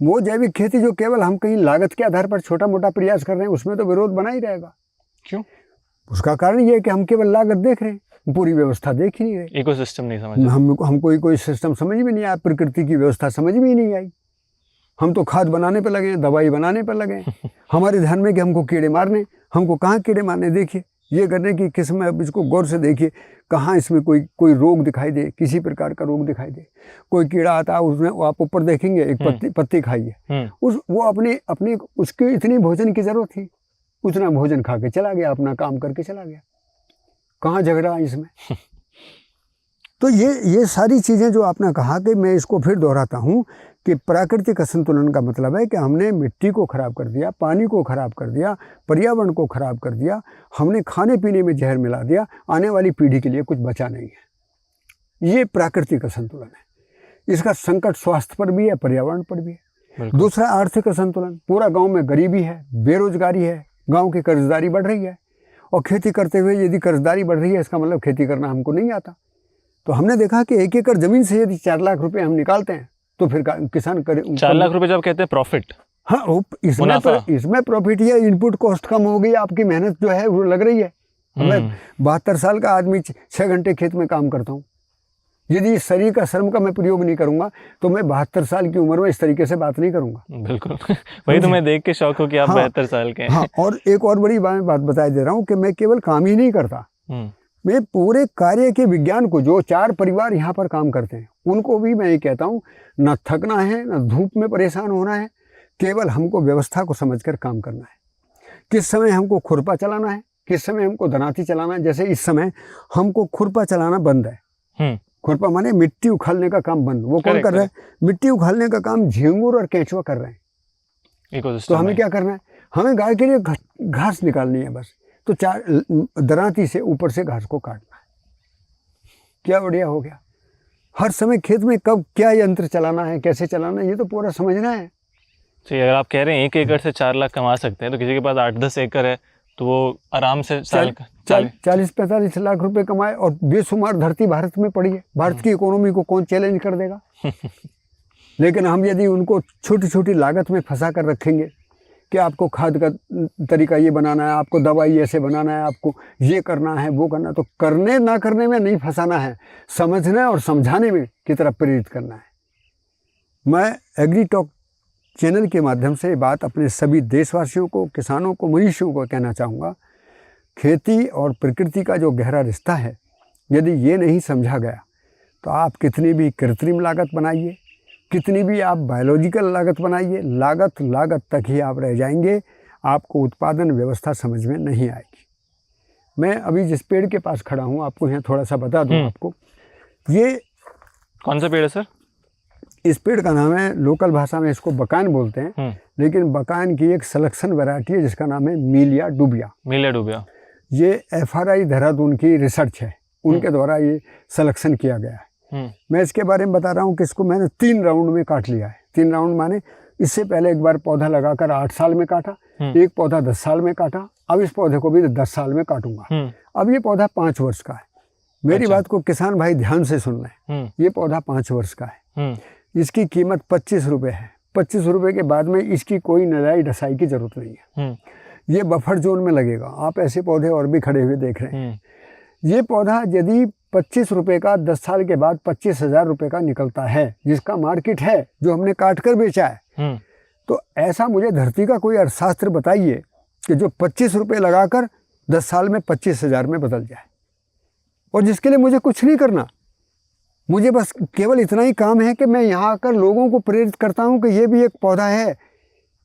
वो जैविक खेती जो केवल हम कहीं लागत के आधार पर छोटा मोटा प्रयास कर रहे हैं, उसमें तो विरोध बना ही रहेगा। क्यों? उसका कारण ये है कि हम केवल लागत देख रहे हैं, पूरी व्यवस्था देख ही नहीं रहे। इकोसिस्टम नहीं समझ हमको कोई सिस्टम समझ में नहीं आया, प्रकृति की व्यवस्था समझ में ही नहीं आई। हम तो खाद बनाने पर लगे हैं, दवाई बनाने पर लगे हैं। हमारे ध्यान में कि हमको कीड़े मारने, हमको कहाँ कीड़े मारने, देखिए ये करने की किस्म है। अब इसको गौर से देखिए, कहाँ इसमें कोई रोग दिखाई दे, किसी प्रकार का रोग दिखाई दे, कोई कीड़ा आता है उसमें, वो आप ऊपर देखेंगे एक पत्ती खाइए, वो अपने उसके इतनी भोजन की जरूरत थी, उतना भोजन खा के चला गया, अपना काम करके चला गया। कहाँ झगड़ा इसमें? तो ये सारी चीज़ें जो आपने कहा, कि मैं इसको फिर दोहराता हूँ कि प्राकृतिक असंतुलन का मतलब है कि हमने मिट्टी को खराब कर दिया, पानी को खराब कर दिया, पर्यावरण को खराब कर दिया, हमने खाने पीने में जहर मिला दिया, आने वाली पीढ़ी के लिए कुछ बचा नहीं है। ये प्राकृतिक असंतुलन है। इसका संकट स्वास्थ्य पर भी है, पर्यावरण पर भी है। दूसरा आर्थिक असंतुलन, पूरा गाँव में गरीबी है, बेरोजगारी है, गाँव की कर्जदारी बढ़ रही है, और खेती करते हुए यदि कर्जदारी बढ़ रही है, इसका मतलब खेती करना हमको नहीं आता। तो हमने देखा कि 1 एकड़ जमीन से यदि 4 लाख रुपए हम निकालते हैं, तो फिर किसान करे 4 लाख रुपए जब कहते हैं प्रॉफिट, हाँ, इसमें प्रॉफिट है। इनपुट कॉस्ट कम हो गई, आपकी मेहनत जो है वो लग रही है। मैं 72 साल का आदमी 6 घंटे खेत में काम करता हूँ। यदि इस शरीर का श्रम का मैं प्रयोग नहीं करूंगा, तो मैं 72 साल की उम्र में इस तरीके से बात नहीं करूंगा। बिल्कुल। वही तो मैं देख के शौक हूँ कि आप 72 साल के हैं। हाँ, और एक और बड़ी बात बता दे रहा हूँ कि मैं केवल काम ही नहीं करता, मैं पूरे कार्य के विज्ञान को, जो 4 परिवार यहाँ पर काम करते हैं, उनको भी मैं ये कहता हूँ, न थकना है, न धूप में परेशान होना है, केवल हमको व्यवस्था को समझकर काम करना है। किस समय हमको खुरपा चलाना है, किस समय हमको दनाती चलाना है। जैसे इस समय हमको खुरपा चलाना बंद है। खुरपा माने मिट्टी उखाड़ने का काम बंद। वो कौन कर रहा है? मिट्टी उखाड़ने का काम झींगुर और केंचुआ कर रहे हैं। तो हमें क्या करना है? हमें गाय के लिए घास निकालनी है बस। तो 4 दराती से ऊपर से घास को काटना है। क्या बढ़िया हो गया। हर समय खेत में कब क्या यंत्र चलाना है, कैसे चलाना है, ये तो पूरा समझना है। तो अगर आप कह रहे हैं 1 एकड़ से 4 लाख कमा सकते हैं, तो किसी के पास 8-10 एकड़ है तो वो आराम से 40-45 लाख रुपए कमाए, और बेशुमार धरती भारत में पड़ी है। भारत की इकोनॉमी को कौन चैलेंज कर देगा? लेकिन हम यदि उनको छोटी छोटी लागत में फंसा कर रखेंगे कि आपको खाद का तरीका ये बनाना है, आपको दवाई ऐसे बनाना है, आपको ये करना है, वो करना है, तो करने ना करने में नहीं फंसाना है, समझना और समझाने में की तरफ प्रेरित करना है। मैं एग्री टॉक चैनल के माध्यम से बात अपने सभी देशवासियों को, किसानों को, मनुष्यों को कहना चाहूँगा, खेती और प्रकृति का जो गहरा रिश्ता है, यदि ये नहीं समझा गया तो आप कितनी भी कृत्रिम लागत बनाइए, कितनी भी आप बायोलॉजिकल लागत बनाइए, लागत तक ही आप रह जाएंगे। आपको उत्पादन व्यवस्था समझ में नहीं आएगी। मैं अभी जिस पेड़ के पास खड़ा हूँ, आपको यहाँ थोड़ा सा बता दूँ आपको। ये कौन सा पेड़ है सर? इस पेड़ का नाम है, लोकल भाषा में इसको बकान बोलते हैं, लेकिन बकान की एक सिलेक्शन वैरायटी है जिसका नाम है मीलिया डूबिया। ये FRI देहरादून की रिसर्च है, उनके द्वारा ये सिलेक्शन किया गया है। मैं इसके बारे में बता रहा हूँ कि इसको मैंने 3 राउंड में काट लिया है। 3 राउंड माने इससे पहले एक बार पौधा लगाकर 8 साल में काटा, एक पौधा 10 साल में काटा, अब इस पौधे को भी 10 साल में काटूंगा। अब ये पौधा 5 वर्ष का है। मेरी बात को किसान भाई ध्यान से सुन लें। ये पौधा 5 वर्ष का है। इसकी कीमत 25 रुपये है। 25 रुपये के बाद में इसकी कोई नदाई ढसाई की जरूरत नहीं है। ये बफर जोन में लगेगा। आप ऐसे पौधे और भी खड़े हुए देख रहे हैं। ये पौधा यदि 25 रुपये का 10 साल के बाद 25,000 रुपये का निकलता है, जिसका मार्केट है, जो हमने काट कर बेचा है, तो ऐसा मुझे धरती का कोई अर्थशास्त्र बताइए कि जो 25 रुपये लगाकर 10 साल में 25,000 में बदल जाए, और जिसके लिए मुझे कुछ नहीं करना। मुझे बस केवल इतना ही काम है कि मैं यहाँ आकर लोगों को प्रेरित करता हूँ कि ये भी एक पौधा है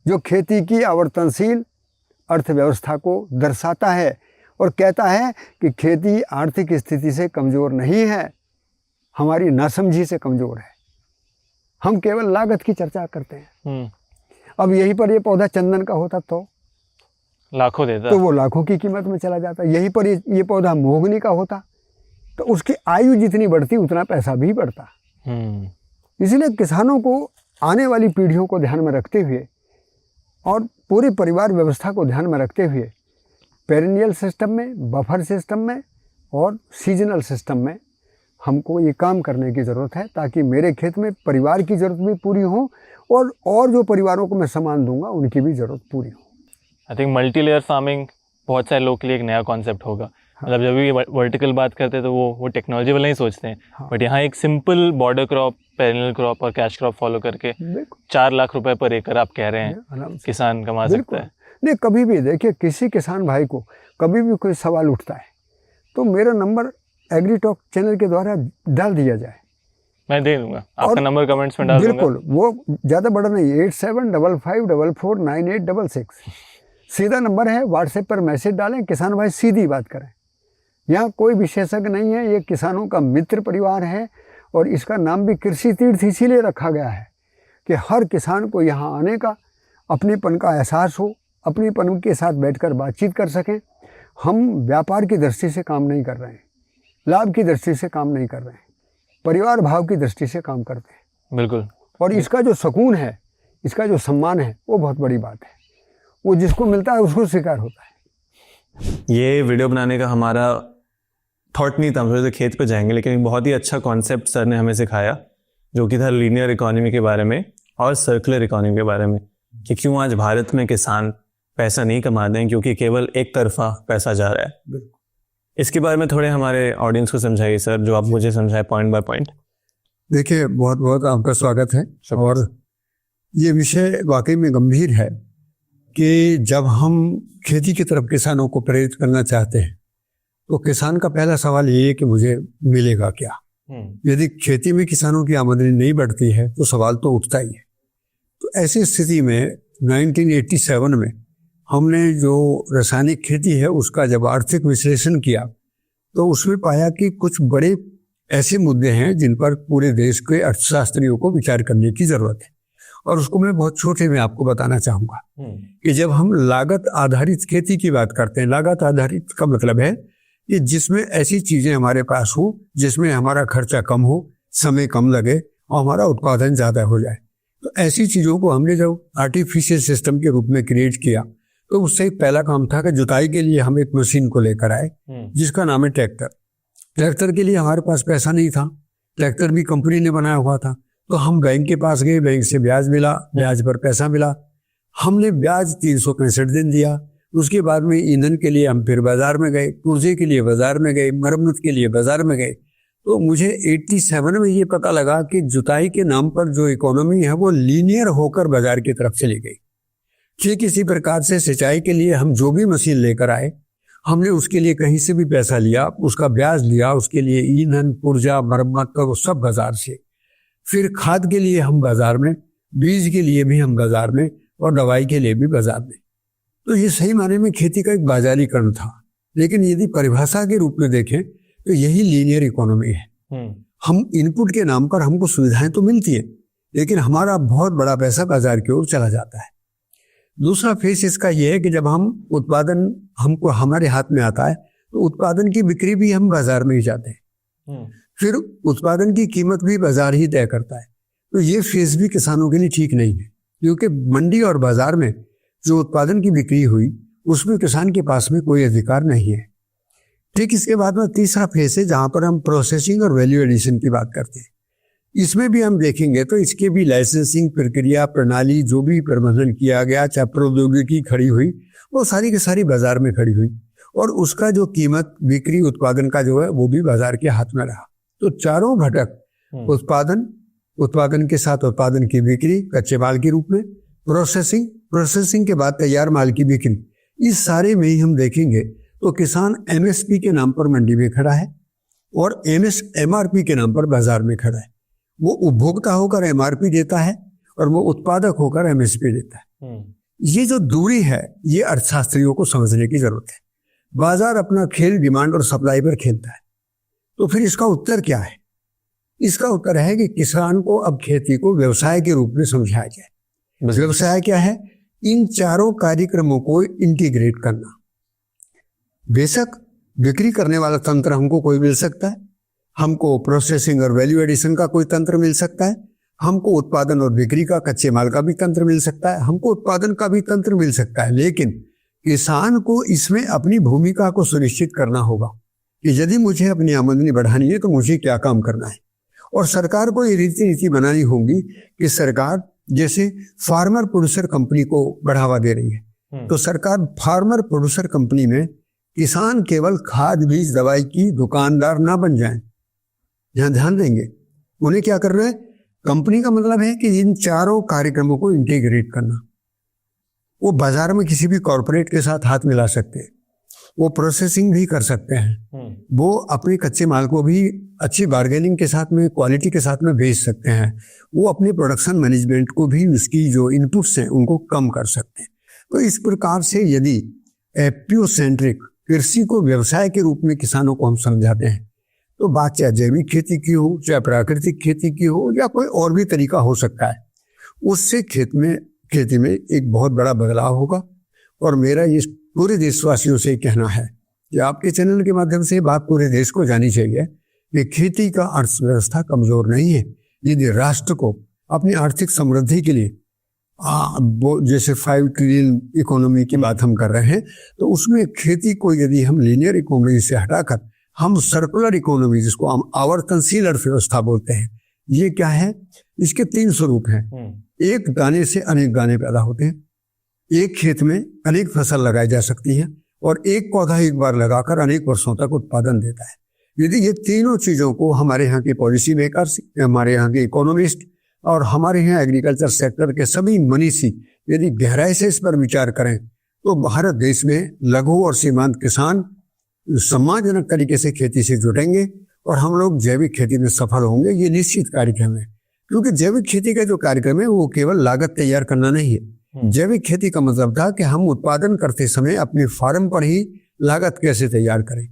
जो खेती की आवर्तनशील अर्थव्यवस्था को दर्शाता है, और कहता है कि खेती आर्थिक स्थिति से कमज़ोर नहीं है, हमारी नासमझी से कमज़ोर है। हम केवल लागत की चर्चा करते हैं। अब यहीं पर ये पौधा चंदन का होता तो लाखों देता, तो वो लाखों की कीमत में चला जाता। यहीं पर ये पौधा मोहगनी का होता तो उसकी आयु जितनी बढ़ती उतना पैसा भी बढ़ता। इसलिए किसानों को आने वाली पीढ़ियों को ध्यान में रखते हुए और पूरे परिवार व्यवस्था को ध्यान में रखते हुए पेरेनियल सिस्टम में, बफर सिस्टम में और सीजनल सिस्टम में हमको ये काम करने की ज़रूरत है ताकि मेरे खेत में परिवार की ज़रूरत भी पूरी हो और जो परिवारों को मैं सामान दूंगा उनकी भी ज़रूरत पूरी हो। I think multi layer farming बहुत सारे लोग के लिए एक नया कॉन्सेप्ट होगा। मतलब जब भी वर्टिकल बात करते हैं तो वो टेक्नोलॉजी वाला ही सोचते हैं, बट यहाँ एक simple border crop, perennial crop और कैश क्रॉप फॉलो करके 4 लाख रुपए पर एकड़ आप कह रहे हैं किसान कमा सकता है। नहीं, कभी भी देखिए किसी किसान भाई को कभी भी कोई सवाल उठता है तो मेरा नंबर एग्रीटॉक चैनल के द्वारा डाल दिया जाए, मैं दे दूंगा आपका नंबर कमेंट्स में डाल दूंगा। बिल्कुल, वो ज़्यादा बड़ा नहीं, 8755449866 सीधा नंबर है। व्हाट्सएप पर मैसेज डालें, किसान भाई सीधी बात करें। यहाँ कोई विशेषज्ञ नहीं है, ये किसानों का मित्र परिवार है और इसका नाम भी कृषि तीर्थ इसीलिए रखा गया है कि हर किसान को यहाँ आने का अपनेपन का एहसास हो, अपनेपन के साथ बैठकर बातचीत कर सकें। हम व्यापार की दृष्टि से काम नहीं कर रहे हैं, लाभ की दृष्टि से काम नहीं कर रहे हैं, परिवार भाव की दृष्टि से काम करते हैं। बिल्कुल। और इसका जो सुकून है, इसका जो सम्मान है, वो बहुत बड़ी बात है। वो जिसको मिलता है उसको स्वीकार होता है। ये वीडियो बनाने का हमारा थॉट नहीं था, हम सोचे खेत पे जाएंगे, लेकिन एक बहुत ही अच्छा कॉन्सेप्ट सर ने हमें सिखाया जो कि था लीनियर इकोनॉमी के बारे में और सर्कुलर इकोनॉमी के बारे में, कि क्यों आज भारत में किसान पैसा नहीं कमा रहे हैं क्योंकि केवल एक तरफा पैसा जा रहा है। इसके बारे में थोड़े हमारे ऑडियंस को समझाइए सर, जो आप मुझे समझाए पॉइंट बाय पॉइंट। देखिए, बहुत बहुत आपका स्वागत है। और ये विषय वाकई में गंभीर है कि जब हम खेती की तरफ किसानों को प्रेरित करना चाहते हैं तो किसान का पहला सवाल ये है कि मुझे मिलेगा क्या। यदि खेती में किसानों की आमदनी नहीं बढ़ती है तो सवाल तो उठता ही है। तो ऐसी स्थिति में 1987 में हमने जो रासायनिक खेती है उसका जब आर्थिक विश्लेषण किया तो उसमें पाया कि कुछ बड़े ऐसे मुद्दे हैं जिन पर पूरे देश के अर्थशास्त्रियों को विचार करने की जरूरत है। और उसको मैं बहुत छोटे में आपको बताना चाहूँगा कि जब हम लागत आधारित खेती की बात करते हैं, लागत आधारित का मतलब है कि जिसमें ऐसी चीज़ें हमारे पास हो जिसमें हमारा खर्चा कम हो, समय कम लगे और हमारा उत्पादन ज़्यादा हो जाए। तो ऐसी चीज़ों को हमने जब आर्टिफिशियल सिस्टम के रूप में क्रिएट किया तो उससे पहला काम था कि जुताई के लिए हम एक मशीन को लेकर आए जिसका नाम है ट्रैक्टर। ट्रैक्टर के लिए हमारे पास पैसा नहीं था, ट्रैक्टर भी कंपनी ने बनाया हुआ था। तो हम बैंक के पास गए, बैंक से ब्याज मिला, ब्याज पर पैसा मिला, हमने ब्याज 365 दिन दिया। उसके बाद में ईंधन के लिए हम फिर बाजार में गए, पुर्जे के लिए बाजार में गए, मरम्मत के लिए बाजार में गए। तो मुझे 87 में ये पता लगा कि जुताई के नाम पर जो इकोनॉमी है वो लीनियर होकर बाजार की तरफ चली गई। ठीक इसी प्रकार से सिंचाई के लिए हम जो भी मशीन लेकर आए हमने उसके लिए कहीं से भी पैसा लिया, उसका ब्याज लिया, उसके लिए ईंधन, पुर्जा, मरम्मत का वो सब बाजार से। फिर खाद के लिए हम बाजार में, बीज के लिए भी हम बाजार में और दवाई के लिए भी बाजार में। तो ये सही माने में खेती का एक बाजारीकरण था। लेकिन यदि परिभाषा के रूप में देखें तो यही लीनियर इकोनॉमी है। हम इनपुट के नाम पर हमको सुविधाएं तो मिलती है लेकिन हमारा बहुत बड़ा पैसा बाजार की ओर चला जाता है। दूसरा फेस इसका यह है कि जब हम उत्पादन हमको हमारे हाथ में आता है तो उत्पादन की बिक्री भी हम बाजार में ही जाते हैं। फिर उत्पादन की कीमत भी बाजार ही तय करता है। तो ये फेस भी किसानों के लिए ठीक नहीं है क्योंकि मंडी और बाजार में जो उत्पादन की बिक्री हुई उसमें किसान के पास में कोई अधिकार नहीं है। ठीक इसके बाद में तीसरा फेस है जहाँ पर हम प्रोसेसिंग और वैल्यू एडिशन की बात करते हैं। इसमें भी हम देखेंगे तो इसके भी लाइसेंसिंग प्रक्रिया प्रणाली जो भी प्रबंधन किया गया, चाहे प्रौद्योगिकी खड़ी हुई, वो सारी की सारी बाजार में खड़ी हुई और उसका जो कीमत बिक्री उत्पादन का जो है वो भी बाजार के हाथ में रहा। तो चारों घटक, उत्पादन के साथ उत्पादन की बिक्री कच्चे माल के रूप में, प्रोसेसिंग के बाद तैयार माल की बिक्री, इस सारे में ही हम देखेंगे तो किसान एमएसपी के नाम पर मंडी में खड़ा है और एमआरपी के नाम पर बाजार में खड़ा है। वो उपभोक्ता होकर एमआरपी देता है और वो उत्पादक होकर एमएसपी देता है। ये जो दूरी है ये अर्थशास्त्रियों को समझने की जरूरत है। बाजार अपना खेल डिमांड और सप्लाई पर खेलता है। तो फिर इसका उत्तर क्या है? इसका उत्तर है कि किसान को अब खेती को व्यवसाय के रूप में समझाया जाए। व्यवसाय क्या है? इन चारों कार्यक्रमों को इंटीग्रेट करना। बेशक बिक्री करने वाला तंत्र हमको कोई मिल सकता है, हमको प्रोसेसिंग और वैल्यू एडिशन का कोई तंत्र मिल सकता है, हमको उत्पादन और बिक्री का कच्चे माल का भी तंत्र मिल सकता है, हमको उत्पादन का भी तंत्र मिल सकता है। लेकिन किसान को इसमें अपनी भूमिका को सुनिश्चित करना होगा कि यदि मुझे अपनी आमदनी बढ़ानी है तो मुझे क्या काम करना है। और सरकार को ये नीति बनानी होगी कि सरकार जैसे फार्मर प्रोड्यूसर कंपनी को बढ़ावा दे रही है, तो सरकार फार्मर प्रोड्यूसर कंपनी में किसान केवल खाद बीज दवाई की दुकानदार ना बन जाएं। यहाँ ध्यान देंगे, उन्हें क्या कर रहे हैं, कंपनी का मतलब है कि इन चारों कार्यक्रमों को इंटीग्रेट करना। वो बाजार में किसी भी कॉरपोरेट के साथ हाथ मिला सकते हैं, वो प्रोसेसिंग भी कर सकते हैं, वो अपने कच्चे माल को भी अच्छी बार्गेनिंग के साथ में, क्वालिटी के साथ में बेच सकते हैं, वो अपने प्रोडक्शन मैनेजमेंट को भी उसकी जो इनपुट्स हैं उनको कम कर सकते हैं। तो इस प्रकार से यदि एफपीओ सेंट्रिक कृषि को व्यवसाय के रूप में किसानों को हम समझाते हैं, तो बात चाहे जैविक खेती की हो, चाहे प्राकृतिक खेती की हो, या कोई और भी तरीका हो सकता है, उससे खेती में एक बहुत बड़ा बदलाव होगा। और मेरा ये पूरे देशवासियों से कहना है कि आपके चैनल के माध्यम से बात पूरे देश को जानी चाहिए कि खेती का अर्थव्यवस्था कमजोर नहीं है। यदि राष्ट्र को अपनी आर्थिक समृद्धि के लिए जैसे 5 ट्रिलियन इकोनॉमी की बात हम कर रहे हैं, तो उसमें खेती को यदि हम लीनियर इकोनॉमी से हटाकर हम सर्कुलर इकोनॉमी, जिसको हम आवर्तनशील अर्थव्यवस्था बोलते हैं, ये क्या है, इसके 3 स्वरूप हैं। एक दाने से अनेक दाने पैदा होते हैं, एक खेत में अनेक फसल लगाई जा सकती है, और एक पौधा एक बार लगाकर अनेक वर्षों तक उत्पादन देता है। यदि ये तीनों चीजों को हमारे यहाँ के पॉलिसी मेकर्स, हमारे यहाँ के इकोनॉमिस्ट और हमारे यहाँ एग्रीकल्चर सेक्टर के सभी मनीषी यदि गहराई से इस पर विचार करें, तो भारत देश में लघु और सीमांत किसान सम्मानजनक तरीके से खेती से जुड़ेंगे और हम लोग जैविक खेती में सफल होंगे। ये निश्चित कार्यक्रम है, क्योंकि जैविक खेती का जो कार्यक्रम है वो केवल लागत तैयार करना नहीं है। जैविक खेती का मतलब था कि हम उत्पादन करते समय अपने फार्म पर ही लागत कैसे तैयार करें,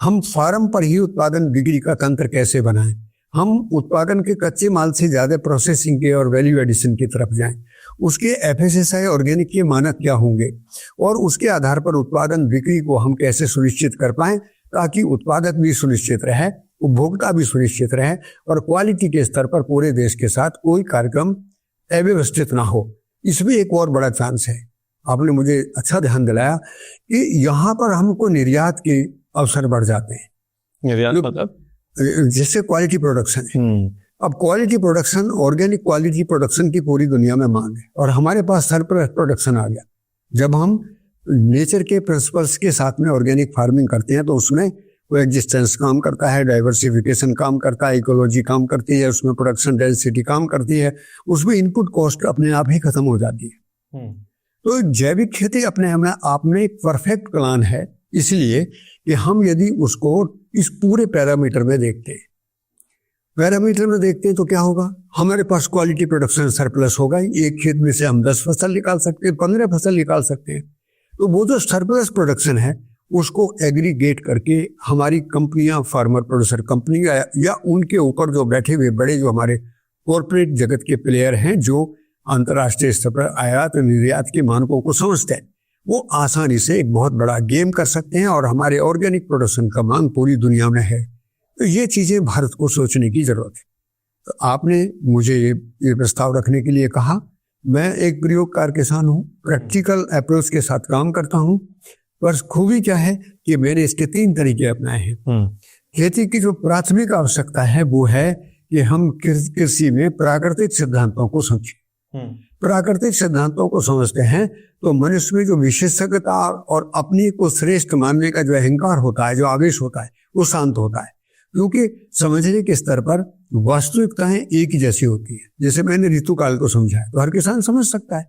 हम फार्म पर ही उत्पादन बिक्री का तंत्र कैसे बनाएं, हम उत्पादन के कच्चे माल से ज्यादा प्रोसेसिंग के और वैल्यू एडिशन की तरफ जाएं, उसके एफएसएसआई ऑर्गेनिक के मानक क्या होंगे, और उसके आधार पर उत्पादन बिक्री को हम कैसे सुनिश्चित कर पाएं, ताकि उत्पादक भी सुनिश्चित रहे, उपभोक्ता भी सुनिश्चित रहे, और क्वालिटी के स्तर पर पूरे देश के साथ कोई कार्यक्रम अव्यवस्थित ना हो। इसमें एक और बड़ा चांस है, आपने मुझे अच्छा ध्यान दिलाया कि यहाँ पर हमको निर्यात के अवसर बढ़ जाते हैं। निर्यात मतलब जैसे क्वालिटी प्रोडक्शन है, अब quality production, organic quality production की पूरी दुनिया में मांग है, और हमारे पास सरप्लस प्रोडक्शन आ गया। जब हम नेचर के प्रिंसिपल्स के साथ में ऑर्गेनिक फार्मिंग करते हैं, तो उसमें वो एग्जिस्टेंस काम करता है, डाइवर्सिफिकेशन काम करता है, इकोलॉजी काम करती है, उसमें प्रोडक्शन डेंसिटी काम करती है, उसमें इनपुट कॉस्ट अपने आप ही खत्म हो जाती है। तो जैविक खेती अपने आप में एक परफेक्ट प्लान है, इसलिए कि हम यदि उसको इस पूरे पैरामीटर में देखते हैं तो क्या होगा, हमारे पास क्वालिटी प्रोडक्शन सरप्लस होगा। एक खेत में से हम 10 फसल निकाल सकते हैं, 15 फसल निकाल सकते हैं। तो वो जो सरप्लस प्रोडक्शन है उसको एग्रीगेट करके हमारी कंपनियां, फार्मर प्रोड्यूसर कंपनी या उनके ऊपर जो बैठे हुए बड़े जो हमारे कॉर्पोरेट जगत के प्लेयर हैं, जो अंतर्राष्ट्रीय स्तर पर आयात और निर्यात के मानकों को समझते हैं, वो आसानी से एक बहुत बड़ा गेम कर सकते हैं, और हमारे ऑर्गेनिक प्रोडक्शन का मांग पूरी दुनिया में है। तो ये चीजें भारत को सोचने की जरूरत है। तो आपने मुझे ये प्रस्ताव रखने के लिए कहा। मैं एक प्रयोगकार किसान हूँ, प्रैक्टिकल अप्रोच के साथ काम करता हूँ। पर खूबी क्या है कि मैंने इसके 3 तरीके अपनाए हैं। खेती की जो प्राथमिक आवश्यकता है वो है कि हम कृषि में प्राकृतिक सिद्धांतों को समझें। प्राकृतिक सिद्धांतों को समझते हैं तो मनुष्य में जो विशेषज्ञता और अपनी को श्रेष्ठ मानने का जो अहंकार होता है, जो आवेश होता है, वो शांत होता है। क्योंकि समझने के स्तर पर वास्तविकताएं एक ही जैसी होती है। जैसे मैंने ऋतुकाल को समझा है तो हर किसान समझ सकता है,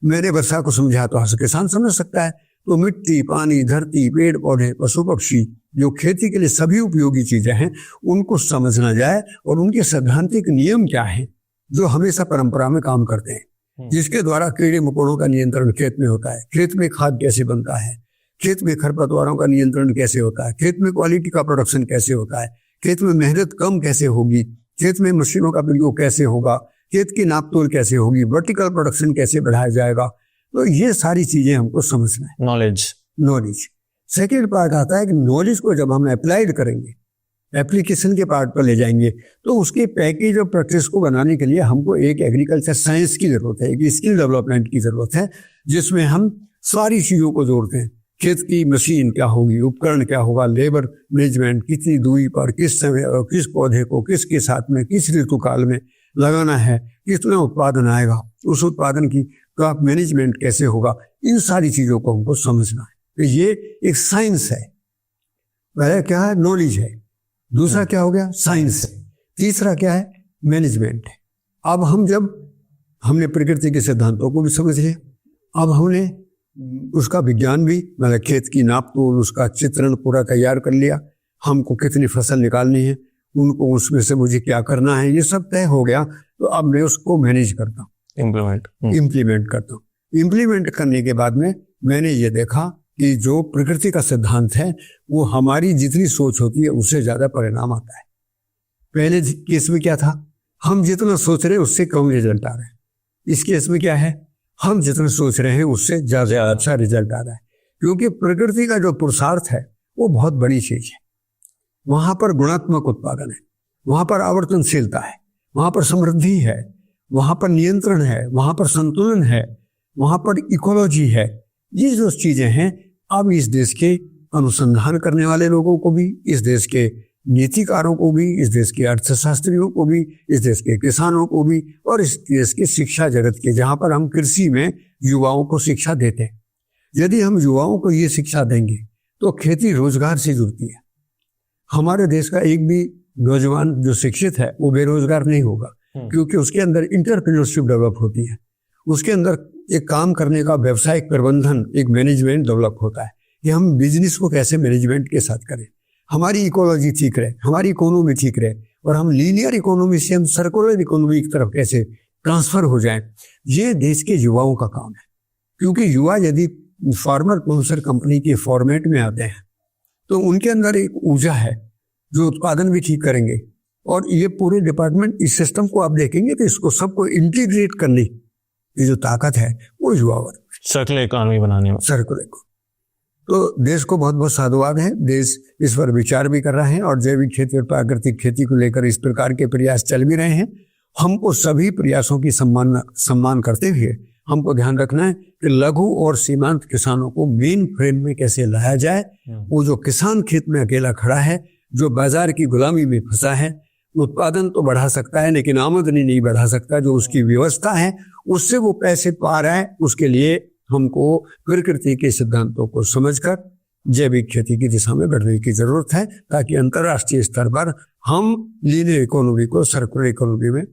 मैंने वर्षा को समझा तो हर किसान समझ सकता है। तो मिट्टी, पानी, धरती, पेड़ पौधे, पशु पक्षी, जो खेती के लिए सभी उपयोगी चीजें हैं, उनको समझना जाए, और उनके सैद्धांतिक नियम क्या हैं जो हमेशा परंपरा में काम करते हैं, जिसके द्वारा कीड़े मकोड़ों का नियंत्रण खेत में होता है, खेत में खाद कैसे बनता है, खेत में खरपतवारों का नियंत्रण कैसे होता है, खेत में क्वालिटी का प्रोडक्शन कैसे होता है, खेत में मेहनत कम कैसे होगी, खेत में मशीनों का प्रयोग कैसे होगा, खेत की नापतोल कैसे होगी, वर्टिकल प्रोडक्शन कैसे बढ़ाया जाएगा। तो ये सारी चीजें हमको समझना है। नॉलेज। सेकेंड पार्ट आता है कि नॉलेज को जब हम अप्लाइड करेंगे, एप्लीकेशन के पार्ट पर ले जाएंगे, तो उसके पैकेज और प्रैक्टिस को बनाने के लिए हमको एक एग्रीकल्चर साइंस की जरूरत है, एक स्किल डेवलपमेंट की जरूरत है, जिसमें हम सारी चीजों को जोड़ते हैं। खेत की मशीन क्या होगी, उपकरण क्या होगा, लेबर मैनेजमेंट, कितनी दूरी पर, किस समय और किस पौधे को किसके साथ में किस ऋतु काल में लगाना है, कितना उत्पादन आएगा, उस उत्पादन की क्रॉप मैनेजमेंट कैसे होगा, इन सारी चीज़ों को हमको समझना है। तो ये एक साइंस है। पहले क्या है, नॉलेज है, दूसरा क्या हो गया, साइंस है, तीसरा क्या है, मैनेजमेंट है। अब हमने प्रकृति के सिद्धांतों को भी समझ लिया, अब हमने उसका विज्ञान भी, मतलब खेत की नाप तोल, उसका चित्रण पूरा तैयार कर लिया, हमको कितनी फसल निकालनी है, उनको उसमें से मुझे क्या करना है, ये सब तय हो गया। तो अब मैं उसको मैनेज करता हूँ, इम्प्लीमेंट करता हूँ। इम्प्लीमेंट करने के बाद में मैंने ये देखा कि जो प्रकृति का सिद्धांत है वो हमारी जितनी सोच होती है उससे ज़्यादा परिणाम आता है। पहले केस में क्या था, हम जितना सोच रहे हैं उससे कम रिजल्ट आ रहा है। इस केस में क्या है, हम जितना सोच रहे हैं उससे ज़्यादा अच्छा रिजल्ट आ रहा है, क्योंकि प्रकृति का जो पुरुषार्थ है वो बहुत बड़ी चीज़ है। वहाँ पर गुणात्मक उत्पादन है, वहाँ पर आवर्तनशीलता है, वहाँ पर समृद्धि है, वहाँ पर नियंत्रण है, वहाँ पर संतुलन है, वहाँ पर इकोलॉजी है। ये जो चीज़ें हैं, अब इस देश के अनुसंधान करने वाले लोगों को भी, इस देश के नीतिकारों को भी, इस देश के अर्थशास्त्रियों को भी, इस देश के किसानों को भी, और इस देश के शिक्षा जगत के, जहाँ पर हम कृषि में युवाओं को शिक्षा देते हैं, यदि हम युवाओं को ये शिक्षा देंगे तो खेती रोजगार से जुड़ती है। हमारे देश का एक भी नौजवान जो शिक्षित है वो बेरोजगार नहीं होगा, क्योंकि उसके अंदर इंटरप्रेन्योरशिप डेवलप होती है, उसके अंदर एक काम करने का व्यवसायिक प्रबंधन, एक मैनेजमेंट डेवलप होता है कि हम बिजनेस को कैसे मैनेजमेंट के साथ करें, हमारी इकोलॉजी ठीक रहे, हमारी इकोनॉमी ठीक रहे, और हम लीनियर इकोनॉमी से हम सर्कुलर इकोनॉमी की तरफ कैसे ट्रांसफर हो जाएं। ये देश के युवाओं का काम है, क्योंकि युवा यदि फार्मर प्रोड्यूसर कंपनी के फॉर्मेट में आते हैं तो उनके अंदर एक ऊर्जा है जो उत्पादन भी ठीक करेंगे, और ये पूरे डिपार्टमेंट, इस सिस्टम को आप देखेंगे तो इसको सबको इंटीग्रेट करने की जो ताकत है वो युवा वर्ग, सर्कुलर इकोनॉमी बनाने में, सर्कुलर। तो देश को बहुत बहुत साधुवाद है, देश इस पर विचार भी कर रहा है, और जैविक खेती और प्राकृतिक खेती को लेकर इस प्रकार के प्रयास चल भी रहे हैं। हमको सभी प्रयासों की सम्मान करते हुए हमको ध्यान रखना है कि लघु और सीमांत किसानों को मेन फ्रेम में कैसे लाया जाए। वो जो किसान खेत में अकेला खड़ा है, जो बाजार की गुलामी में फंसा है, उत्पादन तो बढ़ा सकता है लेकिन आमदनी नहीं बढ़ा सकता, जो उसकी व्यवस्था है उससे वो पैसे पा रहा है, उसके लिए हमको प्रकृति के सिद्धांतों को समझकर जैविक खेती की दिशा में बढ़ने की जरूरत है, ताकि अंतर्राष्ट्रीय स्तर पर हम लीनियर इकोनॉमी को सर्कुलर इकोनॉमी में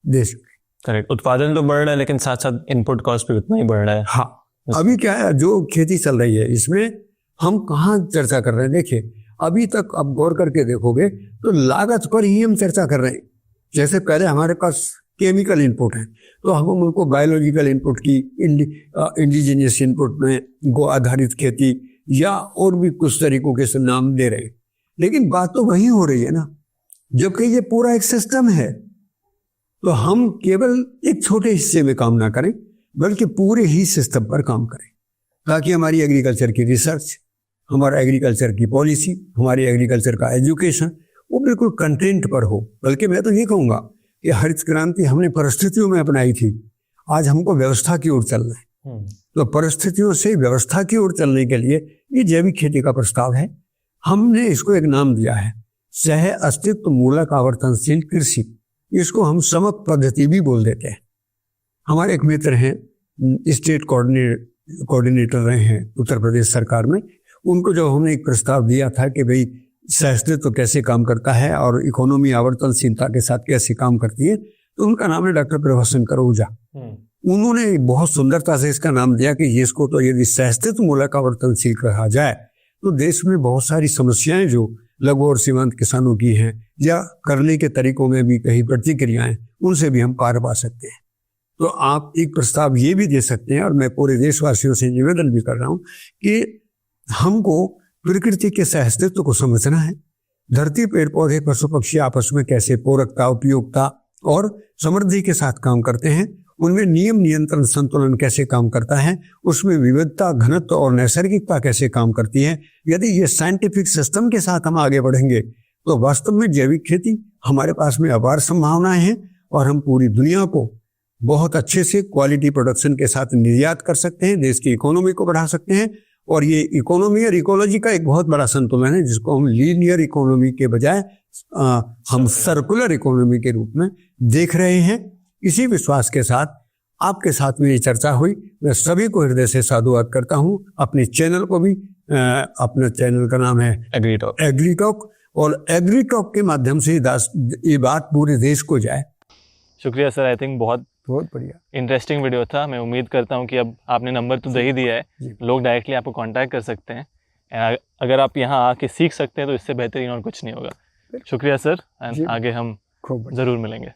दे सकें। करेक्ट, उत्पादन तो बढ़ रहा है लेकिन साथ साथ इनपुट कॉस्ट भी उतना ही बढ़ रहा है। हाँ, अभी क्या है, जो खेती चल रही है इसमें हम कहाँ चर्चा कर रहे हैं, देखिए अभी तक आप गौर करके देखोगे तो लागत पर ही हम चर्चा कर रहे हैं। जैसे पहले हमारे पास केमिकल इनपुट है तो हम उनको बायोलॉजिकल इनपुट की, इंडिजीनियस इनपुट में गो आधारित खेती या और भी कुछ तरीकों के नाम दे रहे हैं, लेकिन बात तो वही हो रही है ना। जबकि ये पूरा एक सिस्टम है, तो हम केवल एक छोटे हिस्से में काम ना करें बल्कि पूरे ही सिस्टम पर काम करें, ताकि हमारी एग्रीकल्चर की रिसर्च, हमारा एग्रीकल्चर की पॉलिसी, हमारी एग्रीकल्चर का एजुकेशन वो बिल्कुल कंटेंट पर हो। बल्कि मैं तो ये कहूँगा कि हरित क्रांति हमने परिस्थितियों में अपनाई थी, आज हमको व्यवस्था की ओर चलना है। तो परिस्थितियों से व्यवस्था की ओर चलने के लिए ये जैविक खेती का प्रस्ताव है। हमने इसको एक नाम दिया है, सह अस्तित्व मूलक आवर्तनशील कृषि। इसको हम समक पद्धति भी बोल देते हैं। हमारे एक मित्र हैं, स्टेट कोऑर्डिनेटर रहे हैं उत्तर प्रदेश सरकार में, उनको जब हमने एक प्रस्ताव दिया था कि भाई सहस्तित्व तो कैसे काम करता है और इकोनॉमी आवर्तनशीलता के साथ कैसे काम करती है, तो उनका नाम है डॉक्टर प्रभाशंकर ओझा। उन्होंने बहुत सुंदरता से इसका नाम दिया कि इसको तो यदि सहस्तित्व मूलक आवर्तनशील कहा जाए तो देश में बहुत सारी समस्याएं जो लघु और सीमांत किसानों की हैं या करने के तरीकों में भी कहीं प्रतिक्रियाएं, उनसे भी हम पार पा सकते हैं। तो आप एक प्रस्ताव ये भी दे सकते हैं, और मैं पूरे देशवासियों से निवेदन भी कर रहा हूँ कि हमको प्रकृति के सहअस्तित्व को समझना है। धरती, पेड़ पौधे, पशु पक्षी आपस में कैसे पूरकता, उपयोगिता और समृद्धि के साथ काम करते हैं, उनमें नियम नियंत्रण संतुलन कैसे काम करता है, उसमें विविधता, घनत्व और नैसर्गिकता कैसे काम करती है। यदि ये साइंटिफिक सिस्टम के साथ हम आगे बढ़ेंगे तो वास्तव में जैविक खेती हमारे पास में अपार संभावनाएं हैं, और हम पूरी दुनिया को बहुत अच्छे से क्वालिटी प्रोडक्शन के साथ निर्यात कर सकते हैं, देश की इकोनॉमी को बढ़ा सकते हैं, और ये इकोनॉमी और इकोलॉजी का एक बहुत बड़ा संतुलन है, जिसको हम लीनियर इकोनॉमी के बजाय हम सर्कुलर इकोनॉमी के रूप में देख रहे हैं। इसी विश्वास के साथ आपके साथ मेरी चर्चा हुई। मैं सभी को हृदय से साधुवाद करता हूँ। अपने चैनल को भी, अपने चैनल का नाम है एग्री टॉक, और एग्री टॉक के माध्यम से ये बात पूरे देश को जाए। शुक्रिया सर। आई थिंक बहुत बढ़िया इंटरेस्टिंग वीडियो था। मैं उम्मीद करता हूँ कि अब आपने नंबर तो दे ही दिया है, लोग डायरेक्टली आपको कांटेक्ट कर सकते हैं। अगर आप यहाँ आके सीख सकते हैं तो इससे बेहतरीन और कुछ नहीं होगा। शुक्रिया सर, आगे हम ज़रूर मिलेंगे।